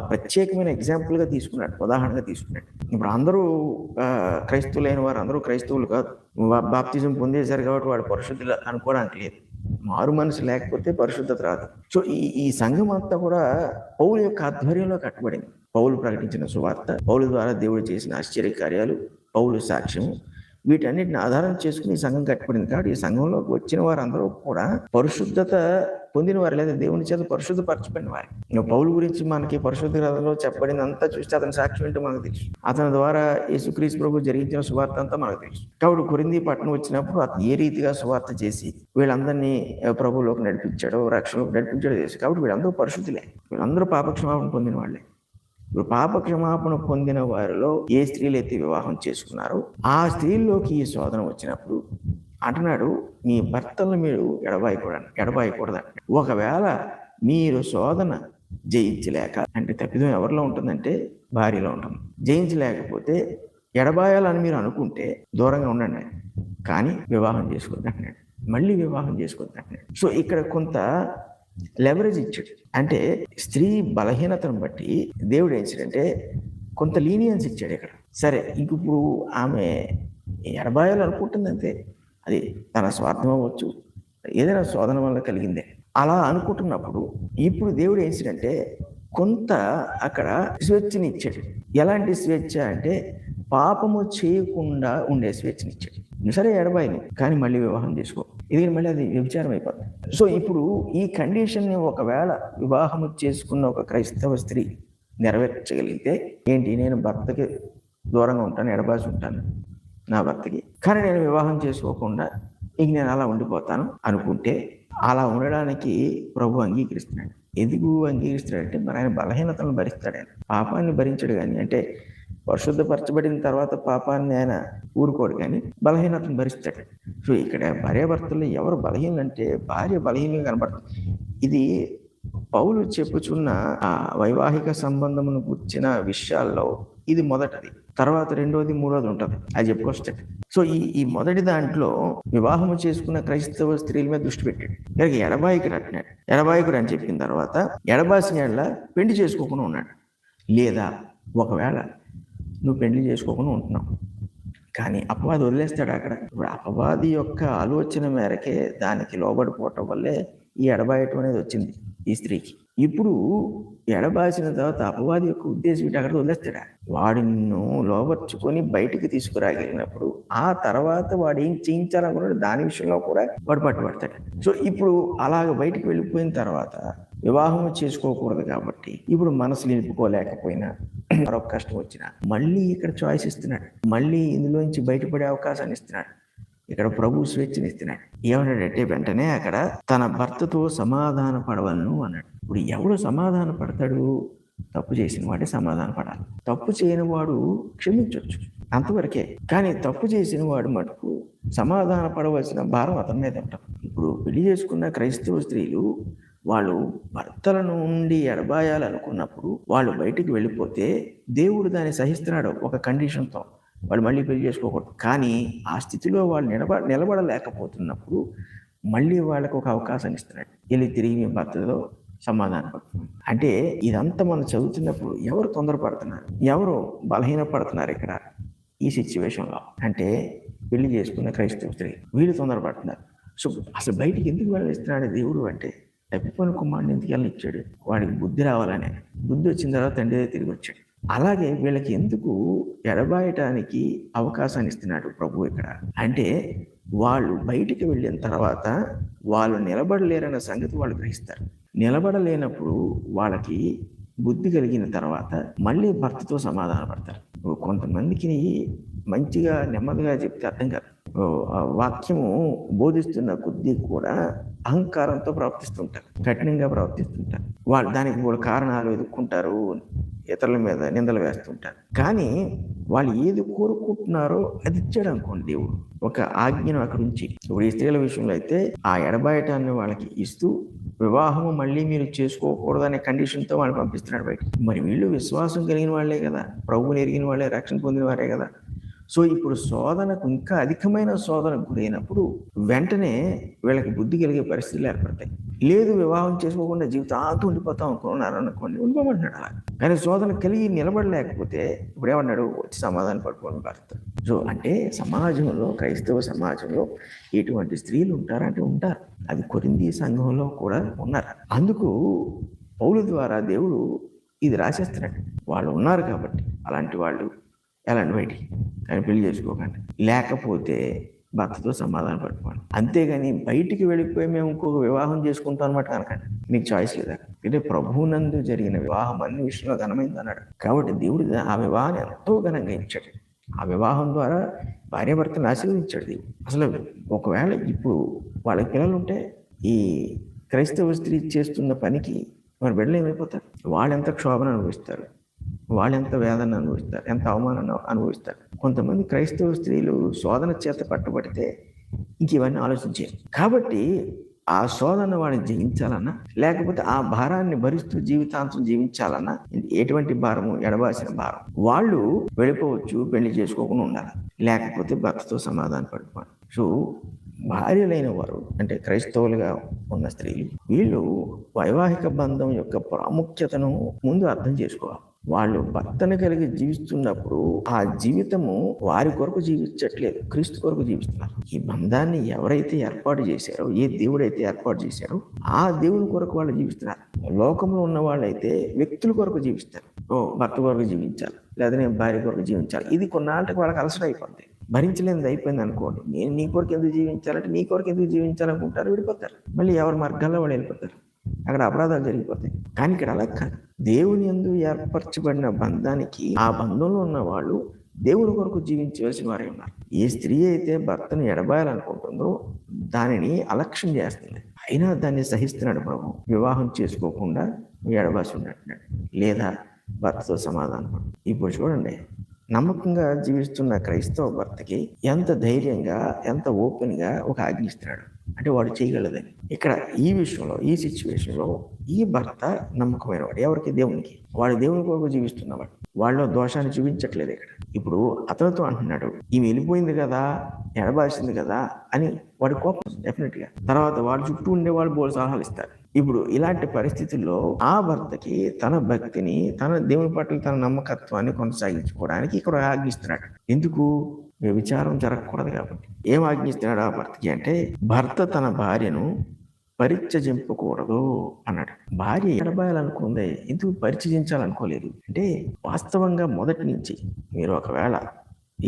S1: ప్రత్యేకమైన ఎగ్జాంపుల్గా తీసుకున్నాడు, ఉదాహరణగా తీసుకున్నాడు. ఇప్పుడు అందరూ క్రైస్తవులైన వారు అందరూ క్రైస్తవులు కాదు. బాప్తిజం పొందేశారు కాబట్టి వాడు పరిశుద్ధులు అనుకోవడానికి లేదు. మారు మనసు లేకపోతే పరిశుద్ధత రాదు. సో ఈ సంఘం అంతా కూడా పౌలు యొక్క ఆధ్వర్యంలో కట్టబడింది. పౌలు ప్రకటించిన సువార్త, పౌలు ద్వారా దేవుడు చేసిన ఆశ్చర్య కార్యాలు, పౌలు సాక్ష్యం, వీటన్నిటిని ఆధారం చేసుకుని ఈ సంఘం కట్టబడింది. కాబట్టి ఈ సంఘంలోకి వచ్చిన వారందరూ కూడా పరిశుద్ధత పొందిన వారు, లేదా దేవుని చేత పరిశుద్ధపరచబడిన వారు. పౌలు గురించి మనకి పరిశుద్ధ గ్రంథంలో చెప్పబడిందంతా చూస్తే అతని సాక్ష్యం ఏంటో మనకు తెలుసు. అతని ద్వారా యేసుక్రీస్తు ప్రభు జరిగించిన సువార్త అంతా మనకు తెలుసు. కాబట్టి కొరింథీ పట్టణం వచ్చినప్పుడు అతను ఏ రీతిగా సువార్త చేసి వీళ్ళందరినీ ప్రభువులోకి నడిపించాడో, రక్షణలోకి నడిపించాడో తెలుసు. కాబట్టి వీళ్ళందరూ పరిశుద్ధులే, వీళ్ళందరూ పాపక్షమాపణ పొందిన వాళ్ళే. ఇప్పుడు పాపక్షమాపణ పొందిన వారిలో ఏ స్త్రీలు అయితే వివాహం చేసుకున్నారో ఆ స్త్రీల్లోకి ఈ శోధన వచ్చినప్పుడు అంటున్నాడు, మీ భర్తలను మీరు ఎడబాయకూడదు. ఒకవేళ మీరు శోధన జయించలేక, అంటే తప్పిదం ఎవరిలో ఉంటుందంటే భార్యలో ఉంటుంది. జయించలేకపోతే ఎడబాయాలని మీరు అనుకుంటే దూరంగా ఉండండి, కానీ వివాహం చేసుకోవద్దు అంటున్నాడు. మళ్ళీ వివాహం చేసుకోవద్దు అంటున్నాడు. సో ఇక్కడ కొంత లెవరేజ్ ఇచ్చాడు. అంటే స్త్రీ బలహీనతను బట్టి దేవుడు ఏం చేయాడంటే కొంత లీనియన్స్ ఇచ్చాడు ఇక్కడ. సరే, ఇంక ఇప్పుడు ఆమె ఎడబాయాలనుకుంటుంది అంతే, అది తన స్వార్థం అవ్వచ్చు, ఏదైనా శోధన వల్ల కలిగిందే. అలా అనుకుంటున్నప్పుడు ఇప్పుడు దేవుడు ఏంటంటే కొంత అక్కడ స్వేచ్ఛనిచ్చాడు. ఎలాంటి స్వేచ్ఛ అంటే పాపము చేయకుండా ఉండే స్వేచ్ఛనిచ్చాడు. సరే ఎడబాయిని, కానీ మళ్ళీ వివాహం చేసుకో, ఇది మళ్ళీ అది వ్యభిచారం అయిపోతుంది. సో ఇప్పుడు ఈ కండిషన్ని ఒకవేళ వివాహము చేసుకున్న ఒక క్రైస్తవ స్త్రీ నెరవేర్చగలిగితే ఏంటి, నేను భర్తకి దూరంగా ఉంటాను, ఎడబాసి ఉంటాను నా భర్తకి, కానీ నేను వివాహం చేసుకోకుండా ఇంక నేను అలా ఉండిపోతాను అనుకుంటే అలా ఉండడానికి ప్రభు అంగీకరిస్తున్నాడు. ఎందుకు అంగీకరిస్తాడంటే మరి ఆయన బలహీనతలను భరిస్తాడు. ఆయన పాపాన్ని భరించడు, కానీ అంటే పరిశుద్ధపరచబడిన తర్వాత పాపాన్ని ఆయన ఊరుకోడు, కానీ బలహీనతను భరిస్తాడు. సో ఇక్కడ భార్యాభర్తల్లో ఎవరు బలహీనలు అంటే భార్య బలహీనంగా కనబడుతుంది. ఇది పౌలు చెప్పుచున్న ఆ వైవాహిక సంబంధమును గుర్చిన విషయాల్లో ఇది మొదటిది, తర్వాత రెండోది మూడోది ఉంటుంది, అది చెప్పుకొస్తాడు. సో ఈ మొదటి దాంట్లో వివాహము చేసుకున్న క్రైస్తవ స్త్రీల మీద దృష్టి పెట్టాడు. ఇక ఎడబాయికుడు అంటున్నాడు. ఎడబాయికుడు అని చెప్పిన తర్వాత ఎడబాసిన ఏళ్ళ పెళ్లి చేసుకోకుండా ఉన్నాడు. లేదా ఒకవేళ నువ్వు పెళ్లి చేసుకోకుండా ఉంటున్నావు, కానీ అపవాది వదిలేస్తాడు అక్కడ. ఇప్పుడు అపవాది యొక్క ఆలోచన మేరకే దానికి లోబడిపోవటం వల్లే ఈ ఎడబాయటం అనేది వచ్చింది ఈ స్త్రీకి. ఇప్పుడు ఎడబాసిన తర్వాత అపవాది యొక్క ఉద్దేశం ఏంటి, అక్కడ వదిలేస్తాడా? వాడు నిన్ను లోబర్చుకొని బయటికి తీసుకురాగలిగినప్పుడు ఆ తర్వాత వాడు ఏం చేయించాలనుకున్నాడు దాని విషయంలో కూడా వాడు పట్టుబడతాడు. సో ఇప్పుడు అలాగ బయటికి వెళ్ళిపోయిన తర్వాత వివాహం చేసుకోకూడదు కాబట్టి ఇప్పుడు మనసు నిలుపుకోలేకపోయినా మరొక కష్టం వచ్చినా మళ్ళీ ఇక్కడ చాయిస్ ఇస్తున్నాడు, మళ్ళీ ఇందులోంచి బయటపడే అవకాశాన్ని ఇస్తున్నాడు. ఇక్కడ ప్రభు స్వేచ్ఛనిస్తున్నాడు. ఏమన్నాడంటే వెంటనే అక్కడ తన భర్తతో సమాధాన పడవలను అన్నాడు. ఇప్పుడు ఎవడు సమాధాన పడతాడు? తప్పు చేసిన వాడే సమాధాన పడాలి. తప్పు చేయని వాడు క్షమించవచ్చు, అంతవరకే. కానీ తప్పు చేసిన వాడు మటుకు సమాధాన పడవలసిన భారం అతని మీద ఉంటుంది. ఇప్పుడు పెళ్లి చేసుకున్న క్రైస్తవ స్త్రీలు వాళ్ళు భర్తల నుండి ఎడబాయాలనుకున్నప్పుడు వాళ్ళు బయటికి వెళ్ళిపోతే దేవుడు దాన్ని సహిస్తున్నాడు ఒక కండిషన్తో, వాళ్ళు మళ్ళీ పెళ్లి చేసుకోకూడదు. కానీ ఆ స్థితిలో వాళ్ళు నిలబడలేకపోతున్నప్పుడు మళ్ళీ వాళ్ళకు ఒక అవకాశాన్ని ఇస్తున్నాడు, వెళ్ళి తిరిగి మీ భర్తలో సమాధానం పడుతుంది. అంటే ఇదంతా మనం చదువుతున్నప్పుడు ఎవరు తొందరపడుతున్నారు, ఎవరు బలహీనపడుతున్నారు ఇక్కడ ఈ సిచ్యువేషన్లో అంటే పెళ్లి చేసుకున్న క్రైస్తవ స్త్రీ వీళ్ళు తొందరపడుతున్నారు. సో అసలు బయటికి ఎందుకు వెళ్ళిస్తున్నాడు దేవుడు అంటే తప్పిపోయిన కుమారుని ఎందుకు వెళ్ళిచ్చాడు, వాడికి బుద్ధి రావాలనే. బుద్ధి వచ్చిన తర్వాత తండ్రి తిరిగి వచ్చాడు. అలాగే వీళ్ళకి ఎందుకు ఎడబాయటానికి అవకాశాన్ని ఇస్తున్నాడు ప్రభు ఇక్కడ అంటే వాళ్ళు బయటికి వెళ్ళిన తర్వాత వాళ్ళు నిలబడలేరన్న సంగతి వాళ్ళు గ్రహిస్తారు. నిలబడలేనప్పుడు వాళ్ళకి బుద్ధి కలిగిన తర్వాత మళ్ళీ భర్తతో సమాధాన పడతారు. కొంతమందికి మంచిగా నెమ్మదిగా చెప్తే అర్థం కాదు. వాక్యము బోధిస్తున్న కొద్దీ కూడా అహంకారంతో ప్రవర్తిస్తుంటారు, కఠినంగా ప్రవర్తిస్తుంటారు. వాళ్ళు దానికి కూడా కారణాలు ఎదుర్కొంటారు, ఇతరుల మీద నిందలు వేస్తుంటారు. కానీ వాళ్ళు ఏది కోరుకుంటున్నారో అది ఇచ్చాడు అనుకోండి దేవుడు, ఒక ఆజ్ఞను అక్కడ నుంచి. ఇప్పుడు ఈ స్త్రీల విషయంలో అయితే ఆ ఎడబాయటాన్ని వాళ్ళకి ఇస్తూ వివాహము మళ్ళీ మీరు చేసుకోకూడదనే కండిషన్తో వాళ్ళు పంపిస్తున్నాడు బయట. మరి వీళ్ళు విశ్వాసం కలిగిన వాళ్ళే కదా, ప్రభువుని ఎరిగిన వాళ్ళే, రక్షణ పొందిన వారే కదా. సో ఇప్పుడు శోధనకు ఇంకా అధికమైన శోధనకు గురైనప్పుడు వెంటనే వీళ్ళకి బుద్ధి కలిగే పరిస్థితులు ఏర్పడతాయి. లేదు వివాహం చేసుకోకుండా జీవితాంతం ఉండిపోతాం అనుకున్నారు అనుకోండి, ఉండిపోమంటున్నాడు అలా. కానీ శోధన కలిగి నిలబడలేకపోతే ఇప్పుడు ఏమన్నాడు, వచ్చి సమాధానం పడుకోని భర్త. సో అంటే సమాజంలో, క్రైస్తవ సమాజంలో ఎటువంటి స్త్రీలు ఉంటారంటే ఉంటారు. అది కొరింథీ సంఘంలో కూడా ఉన్నారు. అందుకు పౌలు ద్వారా దేవుడు ఇది రాసేస్తున్నాడు. వాళ్ళు ఉన్నారు కాబట్టి అలాంటి వాళ్ళు ఎలాంటి బయటికి కానీ పెళ్లి చేసుకోకండి, లేకపోతే భర్తతో సమాధానం పడుకోండి. అంతేగాని బయటికి వెళ్ళిపోయి మేము ఇంకొక వివాహం చేసుకుంటాం అనమాట కనుకండి, మీకు చాయిస్ లేదా. అంటే ప్రభువునందు జరిగిన వివాహం అన్ని విషయంలో ఘనమైంది అన్నాడు. కాబట్టి దేవుడు ఆ వివాహాన్ని ఎంతో ఘనంగా ఇచ్చాడు. ఆ వివాహం ద్వారా భార్యాభర్తను ఆశీర్వదించాడు దేవుడు. అసలు ఒకవేళ ఇప్పుడు వాళ్ళకి పిల్లలు ఉంటే ఈ క్రైస్తవ స్త్రీ చేస్తున్న పనికి మరి బిడ్డలు ఏమైపోతారు? వాళ్ళెంత క్షోభను అనుభవిస్తారు, వాళ్ళెంత వేదన అనుభవిస్తారు, ఎంత అవమానాన్ని అనుభవిస్తారు. కొంతమంది క్రైస్తవ స్త్రీలు శోధన చేత పట్టుబడితే ఇంక ఇవన్నీ ఆలోచించారు. కాబట్టి ఆ శోధన వాడిని జయించాలన్నా, లేకపోతే ఆ భారాన్ని భరిస్తూ జీవితాంతం జీవించాలన్నా, ఎటువంటి భారము, ఎడబాసిన భారం, వాళ్ళు వెళ్ళిపోవచ్చు, పెళ్లి చేసుకోకుండా ఉండాలి, లేకపోతే భర్తతో సమాధానం పడిపోవాలి. సో భార్యలైన వారు అంటే క్రైస్తవులుగా ఉన్న స్త్రీలు వీళ్ళు వైవాహిక బంధం యొక్క ప్రాముఖ్యతను ముందు అర్థం చేసుకోవాలి. వాళ్ళు భర్తను కలిగి జీవిస్తున్నప్పుడు ఆ జీవితము వారి కొరకు జీవించట్లేదు, క్రీస్తు కొరకు జీవిస్తున్నారు. ఈ బంధాన్ని ఎవరైతే ఏర్పాటు చేశారో, ఏ దేవుడైతే ఏర్పాటు చేశారో ఆ దేవుని కొరకు వాళ్ళు జీవిస్తున్నారు. లోకంలో ఉన్న వాళ్ళైతే వ్యక్తుల కొరకు జీవిస్తారు. భర్త కొరకు జీవించాలి, లేదా నేను భార్య కొరకు జీవించాలి. ఇది కొన్నాళ్ళకి వాళ్ళకి అలసట అయిపోద్ది, భరించలేనిది అయిపోయింది అనుకోండి. నేను నీ కొరకు ఎందుకు జీవించాలంటే నీ కొరకు ఎందుకు జీవించాలనుకుంటారు, విడిపోతారు. మళ్ళీ ఎవరి మార్గాల్లో వాళ్ళు వెళ్ళిపోతారు, అక్కడ అపరాధాలు జరిగిపోతాయి. కానీ ఇక్కడ అలా కాదు. దేవుని యందు ఏర్పరచబడిన బంధానికి ఆ బంధంలో ఉన్న వాళ్ళు దేవుని కొరకు జీవించవలసిన వారే ఉన్నారు. ఏ స్త్రీ అయితే భర్తను ఎడబాయాలనుకుంటుందో దానిని అలక్ష్యం చేస్తుంది, అయినా దాన్ని సహిస్తున్నాడు ప్రభు. వివాహం చేసుకోకుండా ఎడబాసి ఉన్నట్టున్నాడు, లేదా భర్తతో సమాధానం. ఇప్పుడు చూడండి, నమ్మకంగా జీవిస్తున్న క్రైస్తవ భర్తకి ఎంత ధైర్యంగా, ఎంత ఓపెన్గా ఒక ఆజ్ఞ ఇస్తున్నాడు అంటే వాడు చేయగలదని. ఇక్కడ ఈ విషయంలో, ఈ సిచ్యువేషన్లో ఈ భర్త నమ్మకమైన వాడు. ఎవరికి? దేవునికి. వాడు దేవుని కొరకు జీవిస్తున్నవాడు, వాళ్ళలో దోషాన్ని చూపించట్లేదు. ఇక్కడ ఇప్పుడు అతనితో అంటున్నాడు, ఈమె వెళ్ళిపోయింది కదా, ఎడబాసింది కదా అని వాడి కోపం డెఫినెట్గా. తర్వాత వాడి చుట్టూ ఉండే వాళ్ళు బోల్ సలహాలు ఇస్తారు. ఇప్పుడు ఇలాంటి పరిస్థితుల్లో ఆ భర్తకి తన భక్తిని, తన దేవుని పట్ల తన నమ్మకత్వాన్ని కొనసాగించుకోవడానికి ఇక్కడ ఆజ్ఞిస్తున్నాడు. ఎందుకు? వ్యభిచారం జరగకూడదు కాబట్టి. ఏం ఆజ్ఞిస్తున్నాడు ఆ భర్తకి అంటే, భర్త తన భార్యను పరిత్యజింపకూడదు అన్నాడు. భార్య ఎడబాయాలనుకుందే, ఎందుకు పరిత్యజించాలనుకోలేదు అంటే, వాస్తవంగా మొదటి నుంచి మీరు ఒకవేళ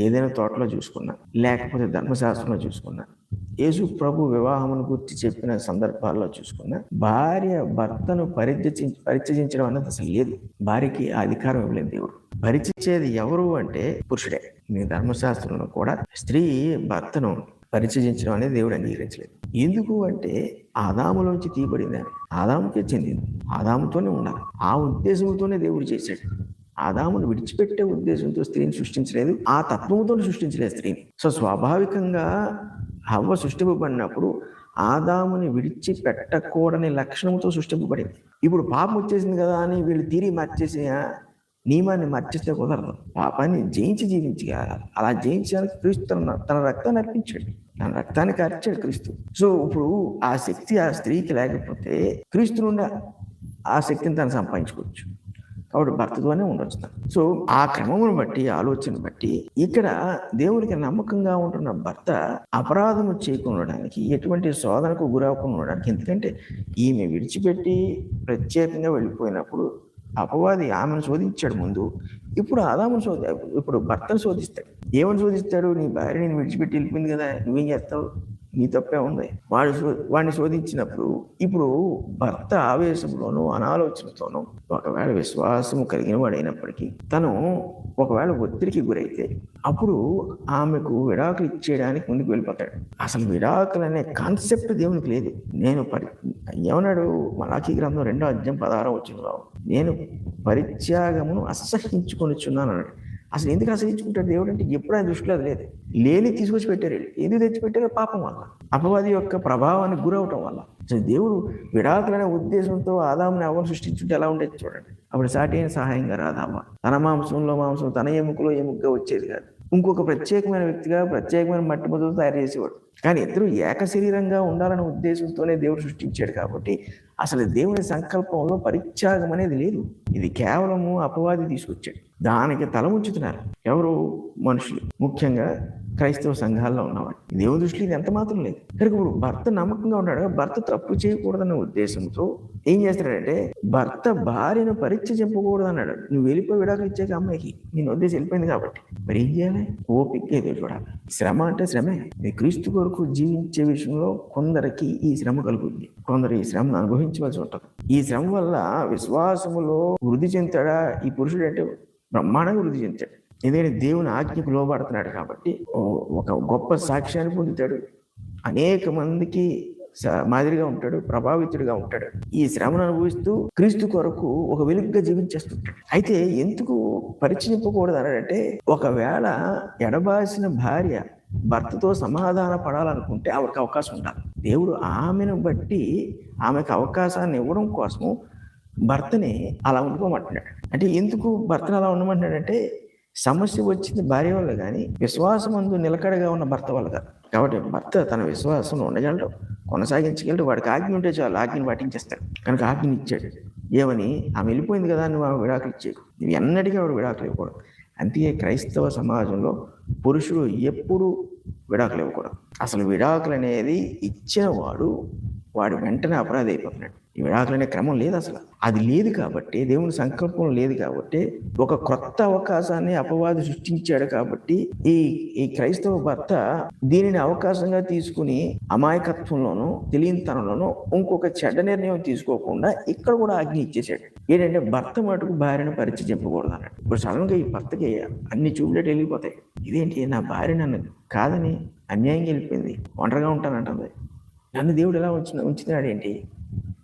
S1: ఏదైనా తోటలో చూసుకున్నా, లేకపోతే ధర్మశాస్త్రంలో చూసుకున్నా, యేసు ప్రభు వివాహమును గురించి చెప్పిన సందర్భాల్లో చూసుకున్నా, భార్య భర్తను పరిత్యజించడం అన్నది అసలు లేదు. భార్యకి ఆ అధికారం ఇవ్వలేదు దేవుడు. పరిచయించేది ఎవరు అంటే పురుషుడే. మీ ధర్మశాస్త్రంలో కూడా స్త్రీ భర్తను పరిచయించడం అనేది దేవుడు అంగీకరించలేదు. ఎందుకు అంటే ఆదాములోంచి తీయబడింది, ఆదాముకే చెందింది, ఆదాముతోనే ఉండాలి. ఆ ఉద్దేశంతోనే దేవుడు చేశాడు. ఆదామును విడిచిపెట్టే ఉద్దేశంతో స్త్రీని సృష్టించలేదు, ఆ తత్వంతో సృష్టించలేదు స్త్రీని. సో స్వాభావికంగా హవ్వ సృష్టింపబడినప్పుడు ఆదాముని విడిచిపెట్టకూడని లక్షణంతో సృష్టింపబడింది. ఇప్పుడు పాపం వచ్చేసింది కదా అని వీళ్ళు తీరి మార్చేసి నియమాన్ని మార్చేస్తే కుదరదు. పాపాన్ని జయించి జీవించగలగాలి. అలా జయించడానికి క్రీస్తు తన రక్తాన్ని అర్పించాడు, తన రక్తానికి అర్చాడు క్రీస్తు. సో ఇప్పుడు ఆ శక్తి ఆ స్త్రీకి లేకపోతే క్రీస్తు నుండి ఆ శక్తిని తను సంపాదించుకోవచ్చు. కాబట్టి భర్తతోనే ఉండొచ్చు. సో ఆ క్రమమును బట్టి, ఆలోచన బట్టి ఇక్కడ దేవునికి నమ్మకంగా ఉంటున్న భర్త అపరాధము చేయకుండడానికి, ఎటువంటి శోధనకు గురవకుండా ఉండడానికి. ఎందుకంటే ఈమె విడిచిపెట్టి ప్రత్యేకంగా వెళ్ళిపోయినప్పుడు అపవాది ఆమెను శోధించాడు ముందు, ఇప్పుడు ఆదామును ఇప్పుడు భర్తను శోధిస్తాడు. ఏమని శోధిస్తాడు? నీ భార్య నేను విడిచిపెట్టి వెళ్ళిపోయింది కదా, నువ్వేం చేస్తావు, నీ తప్పే ఉంది. వాడిని శోధించినప్పుడు ఇప్పుడు భర్త ఆవేశంలోనూ అనాలోచనతోనూ ఒకవేళ విశ్వాసము కలిగిన వాడైనప్పటికీ తను ఒకవేళ ఒత్తిడికి గురైతే అప్పుడు ఆమెకు విడాకులు ఇచ్చేయడానికి ముందుకు వెళ్ళిపోతాడు. అసలు విడాకులు అనే కాన్సెప్ట్ దేవునికి లేదు. ఏమన్నాడు మలాకీ గ్రంథం 2:16 నేను పరిత్యాగమును అసహ్యించుకొనిచున్నాను అన్నాడు. అసలు ఎందుకు అసహించుకుంటాడు దేవుడు అంటే, ఎప్పుడు ఆయన దృష్టిలో అది లేదు. లేని తీసుకొచ్చి పెట్టారు. ఎందుకు తెచ్చిపెట్టారో? పాపం వల్ల, అపవాది యొక్క ప్రభావానికి గురవటం వల్ల. అసలు దేవుడు విడాకులనే ఉద్దేశంతో ఆదాముని అవ్వను సృష్టించుంటే ఎలా ఉండేది చూడండి. అప్పుడు సాటి అయిన సహాయంగా రాదామ, తన మాంసంలో మాంసం, తన ఎముకలో ఎముకగా వచ్చేది కాదు. ఇంకొక ప్రత్యేకమైన వ్యక్తిగా, ప్రత్యేకమైన మట్టి మొదలు తయారు చేసేవాడు. కానీ ఇద్దరు ఏక శరీరంగా ఉండాలనే ఉద్దేశంతోనే దేవుడు సృష్టించాడు. కాబట్టి అసలు దేవుని సంకల్పంలో పరిత్యాగం అనేది లేదు. ఇది కేవలము అపవాది తీసుకొచ్చాడు. దానికి తల ఉంచుతున్నారు ఎవరు? మనుషులు, ముఖ్యంగా క్రైస్తవ సంఘాల్లో ఉన్నవాడు. దేవుని దృష్టిలో ఇది ఎంత మాత్రం లేదు. కనుక ఇప్పుడు భర్త నమ్మకంగా ఉన్నాడు, భర్త తప్పు చేయకూడదన్న ఉద్దేశంతో ఏం చేస్తాడంటే, భర్త భార్యను పరిత్యజింపకూడదు అన్నాడు. నువ్వు వెళ్ళిపోయి విడాకులు ఇచ్చాక అమ్మాయికి నేను ఉద్దేశం వెళ్ళిపోయింది కాబట్టి మరి ఏం చేయాలి? ఓపిక ఏదో చూడాలి. శ్రమ అంటే శ్రమే. క్రీస్తు కొరకు జీవించే విషయంలో కొందరికి ఈ శ్రమ కలుగుతుంది, కొందరు ఈ శ్రమను అనుభవించవలసి ఉంటుంది. ఈ శ్రమ వల్ల విశ్వాసములో వృద్ధి చెందుతాడా ఈ పురుషుడు అంటే? బ్రహ్మాండంగా వృద్ధి చెందుతాడు. ఎందుకంటే దేవుని ఆజ్ఞకు లోబడుతున్నాడు కాబట్టి ఒక గొప్ప సాక్ష్యాన్ని పొందుతాడు, అనేక మందికి మాదిరిగా ఉంటాడు, ప్రభావితుడిగా ఉంటాడు. ఈ శ్రమను అనుభవిస్తూ క్రీస్తు కొరకు ఒక వెలుగుగా జీవించేస్తుంటాడు. అయితే ఎందుకు పరిచయింపకూడదు అన్నాడంటే, ఒకవేళ ఎడబాసిన భార్య భర్తతో సమాధాన పడాలనుకుంటే ఆవిడకి అవకాశం ఉండాలి. దేవుడు ఆమెను బట్టి ఆమెకు అవకాశాన్ని ఇవ్వడం కోసము భర్తని అలా ఉండుకోమంటున్నాడు. అంటే ఎందుకు భర్తను అలా ఉండమంటున్నాడంటే, సమస్య వచ్చింది భార్య వల్ల కానీ విశ్వాసమందు నిలకడగా ఉన్న భర్త వల్ల కాదు. కాబట్టి భర్త తన విశ్వాసం ఉండగలడు, కొనసాగించగలడు. వాడికి ఆజ్ఞ ఉంటే చాలు, ఆజ్ఞను పాటించేస్తాడు. కనుక ఆజ్ఞని ఇచ్చాడు. ఏమని ఆమె వెళ్ళిపోయింది కదా, నువ్వు ఆమె విడాకులు ఇచ్చేకు, నువ్వు ఎన్నటికీ ఆవిడ విడాకులు ఇవ్వకూడదు. అందుకే క్రైస్తవ సమాజంలో పురుషుడు ఎప్పుడు విడాకులు ఇవ్వకూడదు. అసలు విడాకులు అనేది ఇచ్చిన వాడు వెంటనే అపరాధి అయిపోతున్నాడు. ఈ విడాకులు అనే క్రమం లేదు అసలు. అది లేదు కాబట్టి, దేవుని సంకల్పం లేదు కాబట్టి, ఒక క్రొత్త అవకాశాన్ని అపవాది సృష్టించాడు కాబట్టి ఈ క్రైస్తవ భర్త దీనిని అవకాశంగా తీసుకుని అమాయకత్వంలోనూ తెలియనితనంలోనూ ఇంకొక చెడ్డ నిర్ణయం తీసుకోకుండా ఇక్కడ కూడా ఆజ్ఞ ఇచ్చేసాడు. ఏంటంటే భర్త మటుకు భార్యను పరిచయింపకూడదు అన్నాడు. ఇప్పుడు సడన్ గా ఈ భర్తకి అన్ని చూపులేట్ వెళ్ళిపోతాయి. ఇదేంటి, నా భార్య నన్ను కాదని అన్యాయంగా వెళ్ళిపోయింది, ఒంటరిగా ఉంటానంటుంది, నన్ను దేవుడు ఎలా ఉంచుతున్నాడు ఏంటి?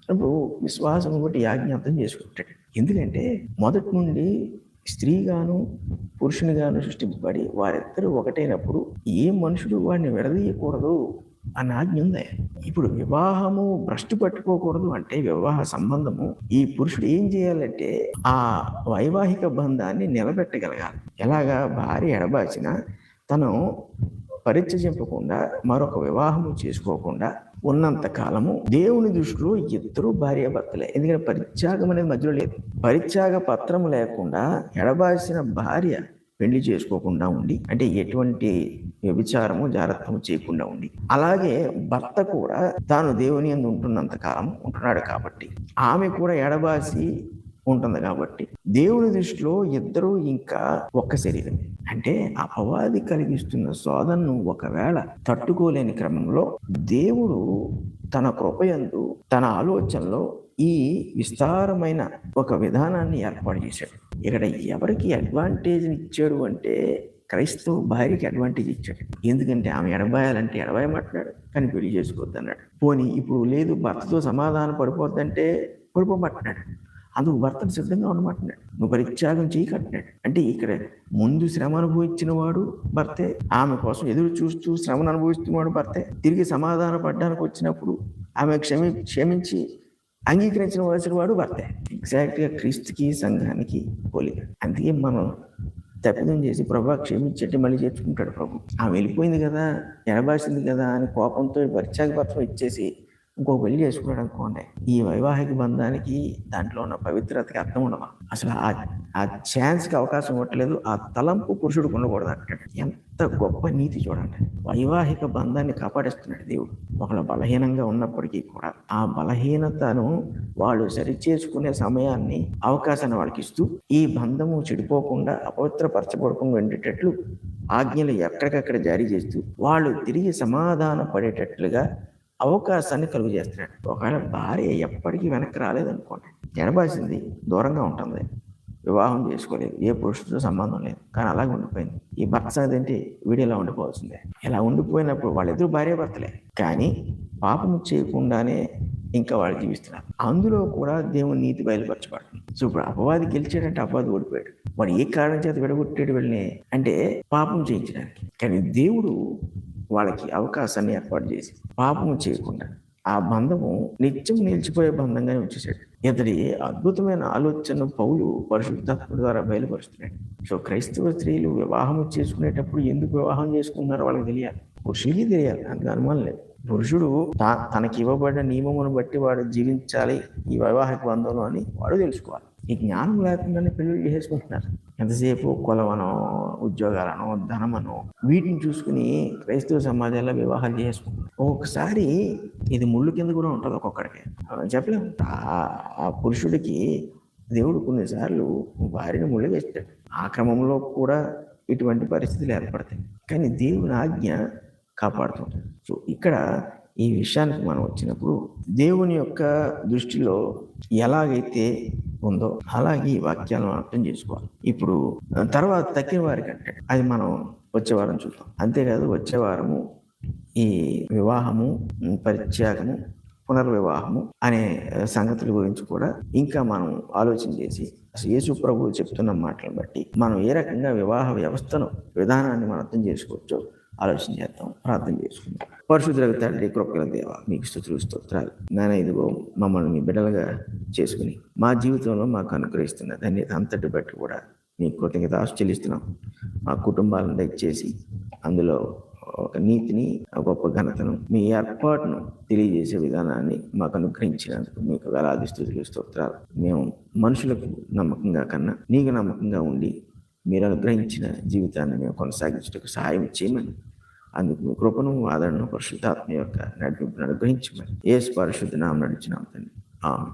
S1: ఇప్పుడు విశ్వాసం బట్టి ఆజ్ఞ అర్థం చేసుకుంటాడు. ఎందుకంటే మొదటి నుండి స్త్రీగాను పురుషునిగాను సృష్టింపబడి వారిద్దరూ ఒకటైనప్పుడు ఏ మనుషుడు వాడిని విడదీయకూడదు అన్న ఆజ్ఞ ఉంది. ఇప్పుడు వివాహము భ్రష్టు పట్టుకోకూడదు అంటే, వివాహ సంబంధము ఈ పురుషుడు ఏం చేయాలంటే ఆ వైవాహిక బంధాన్ని నిలబెట్టగలగాలి. ఎలాగా? భార్య ఎడబాచిన తను పరిత్యజింపకుండా మరొక వివాహము చేసుకోకుండా ఉన్నంత కాలము దేవుని దృష్టిలో ఇద్దరు భార్యాభర్తలే. ఎందుకంటే పరిత్యాగం అనేది మధ్యలో లేదు. పరిత్యాగ పత్రము లేకుండా ఎడబాసిన భార్య పెళ్లి చేసుకోకుండా ఉండి, అంటే ఎటువంటి వ్యభిచారము జాగ్రత్తము చేయకుండా ఉండి, అలాగే భర్త కూడా తాను దేవుని యందు ఉంటున్నంత కాలం ఉంటున్నాడు కాబట్టి ఆమె కూడా ఎడబాసి ఉంటుంది కాబట్టి దేవుని దృష్టిలో ఇద్దరు ఇంకా ఒక్క శరీరమే. అంటే అపవాది కలిగిస్తున్న శోధనను ఒకవేళ తట్టుకోలేని క్రమంలో దేవుడు తన కృపయందు తన ఆలోచనలో ఈ విస్తారమైన ఒక విధానాన్ని ఏర్పాటు చేశాడు. ఇక్కడ ఎవరికి అడ్వాంటేజ్ ఇచ్చాడు అంటే క్రైస్తవ భార్యకి అడ్వాంటేజ్ ఇచ్చాడు. ఎందుకంటే ఆమె ఎడబాయాలంటే ఎడబాయమంటున్నాడు, కానీ పెళ్లి చేసుకోవద్దు అన్నాడు. పోనీ ఇప్పుడు లేదు, భర్తతో సమాధానం పడిపోద్దంటే పడిపోమంటున్నాడు. అందుకు భర్తను సిద్ధంగా ఉండమంటున్నాడు. నువ్వు పరిత్యాగం చేయకంటున్నాడు. అంటే ఇక్కడ ముందు శ్రమ అనుభవించిన వాడు భర్తే, ఆమె కోసం ఎదురు చూస్తూ శ్రమను అనుభవిస్తున్నవాడు భర్తే. తిరిగి సమాధాన పడ్డానికి వచ్చినప్పుడు ఆమె క్షమించి అంగీకరించిన వలసిన వాడు భర్తే. ఎగ్జాక్ట్గా క్రీస్తుకి సంఘానికి పోలిక. అందుకే మనం తప్పిదం చేసి ప్రభు క్షమించట్టి మళ్ళీ చేర్చుకుంటాడు ప్రభు. ఆమె వెళ్ళిపోయింది కదా, ఎడబాసింది కదా అని కోపంతో పరిత్యాగ పత్రం ఇచ్చేసి ఇంకొక పెళ్లి చేసుకున్నాడు అనుకోండి, ఈ వైవాహిక బంధానికి దాంట్లో ఉన్న పవిత్రతకి అర్థం ఉండదు. అసలు ఆ ఛాన్స్కి అవకాశం ఇవ్వట్లేదు. ఆ తలంపు పురుషుడికి ఉండకూడదు అంటాడు. ఎంత గొప్ప నీతి చూడండి. వైవాహిక బంధాన్ని కాపాడేస్తున్నాడు దేవుడు. ఒకళ్ళు బలహీనంగా ఉన్నప్పటికీ కూడా ఆ బలహీనతను వాళ్ళు సరిచేసుకునే సమయాన్ని, అవకాశాన్ని వాళ్ళకి ఇస్తూ ఈ బంధము చెడిపోకుండా అపవిత్రపరచబడకుండా ఉండేటట్లు ఆజ్ఞలు ఎక్కడికక్కడ జారీ చేస్తూ వాళ్ళు తిరిగి సమాధాన పడేటట్లుగా అవకాశాన్ని కలుగు చేస్తున్నాడు. ఒకవేళ భార్య ఎప్పటికీ వెనక్కి రాలేదనుకోండి, ఎడబాసింది, దూరంగా ఉంటుంది, వివాహం చేసుకోలేదు, ఏ పురుషుడితో సంబంధం లేదు, కానీ అలాగే ఉండిపోయింది. ఈ భర్త సంగతి ఏంటి? వీడియోలా ఉండిపోవాల్సిందే. ఇలా ఉండిపోయినప్పుడు వాళ్ళిద్దరూ భార్యాభర్తలే, కానీ పాపం చేయకుండానే ఇంకా వాళ్ళు జీవిస్తున్నారు. అందులో కూడా దేవుని నీతి బయలుపరచబడుతుంది. సో ఇప్పుడు అపవాది గెలిచాడంటే అపవాది ఓడిపోయాడు. వాడు ఏ కారణం చేత విడగొట్టాడు వీళ్ళని అంటే పాపం చేయించడానికి. కానీ దేవుడు వాళ్ళకి అవకాశాన్ని ఏర్పాటు చేసి పాపము చేయకుండా ఆ బంధము నిత్యం నిలిచిపోయే బంధంగానే ఉంచేశాడు. ఇతడి అద్భుతమైన ఆలోచన పౌలు పరిశుద్ధాత్మ ద్వారా బయలుపరుస్తున్నాడు. సో క్రైస్తవ స్త్రీలు వివాహం చేసుకునేటప్పుడు ఎందుకు వివాహం చేసుకుంటున్నారో వాళ్ళకి తెలియాలి, పురుషులకి తెలియాలి. అందుకు అనుమానం లేదు. పురుషుడు తనకి ఇవ్వబడిన నియమమును బట్టి వాడు జీవించాలి ఈ వైవాహిక బంధంలో అని వాడు తెలుసుకోవాలి. ఈ జ్ఞానం లేకుండానే పెళ్లి చేసుకుంటున్నారు. ఎంతసేపు కులమనో, ఉద్యోగాలనో, ధనమనో వీటిని చూసుకుని క్రైస్తవ సమాజంలో వివాహాలు చేసుకుంటున్నారు. ఒక్కొక్కసారి ఇది ముళ్ళు కింద కూడా ఉంటుంది ఒక్కొక్కడికి, చెప్పలేము. ఆ పురుషుడికి దేవుడు కొన్నిసార్లు భార్యను ముళ్ళుగా ఇస్తాడు. ఆ క్రమంలో కూడా ఇటువంటి పరిస్థితులు ఏర్పడతాయి. కానీ దేవుని ఆజ్ఞ కాపాడుతుంది. సో ఇక్కడ ఈ విషయానికి మనం వచ్చినప్పుడు దేవుని యొక్క దృష్టిలో ఎలాగైతే ఉందో అలాగే ఈ వాక్యాలను అర్థం చేసుకోవాలి. ఇప్పుడు తర్వాత తక్కిన వారికి అంటే అది మనం వచ్చే వారం చూద్దాం. అంతేకాదు వచ్చే వారము ఈ వివాహము, పరిత్యాగము, పునర్వివాహము అనే సంగతుల గురించి కూడా ఇంకా మనం ఆలోచన చేసి యేసు ప్రభువు చెప్తున్న మాటలను బట్టి మనం ఏ రకంగా వివాహ వ్యవస్థను, విధానాన్ని మనం అర్థం చేసుకోవచ్చో ఆలోచన చేద్దాం, ప్రార్థన చేసుకుందాం. పరిశుద్ధుల తండ్రి, కృపగల దేవ, మీకు స్తుతులు స్తోత్రాలు. నాయన, ఇదిగో మమ్మల్ని మీ బిడ్డలుగా చేసుకుని మా జీవితంలో మాకు అనుగ్రహిస్తున్న ధన్యత అంతటి బట్టి కూడా మీ కృతజ్ఞత చెల్లిస్తున్నాం. మా కుటుంబాలను దయచేసి అందులో ఒక నీతిని, ఒక గొప్ప ఘనతను, మీ ఏర్పాటును తెలియజేసే విధానాన్ని మాకు అనుగ్రహించినందుకు మీకు వేలాది స్తుతులు స్తోత్రాలు. మేము మనుషులకు నమ్మకంగా కన్నా నీకు నమ్మకంగా ఉండి మీరు అనుగ్రహించిన జీవితాన్ని మేము కొనసాగించడానికి సహాయం చేయమని, అందుకు మీ కృపను, ఆదరణను, పరిశుద్ధాత్మ యొక్క నడిపింపును అనుగ్రహించమని యేసు పరిశుద్ధ నామమున నడిచినాము తండ్రి. ఆమేన్.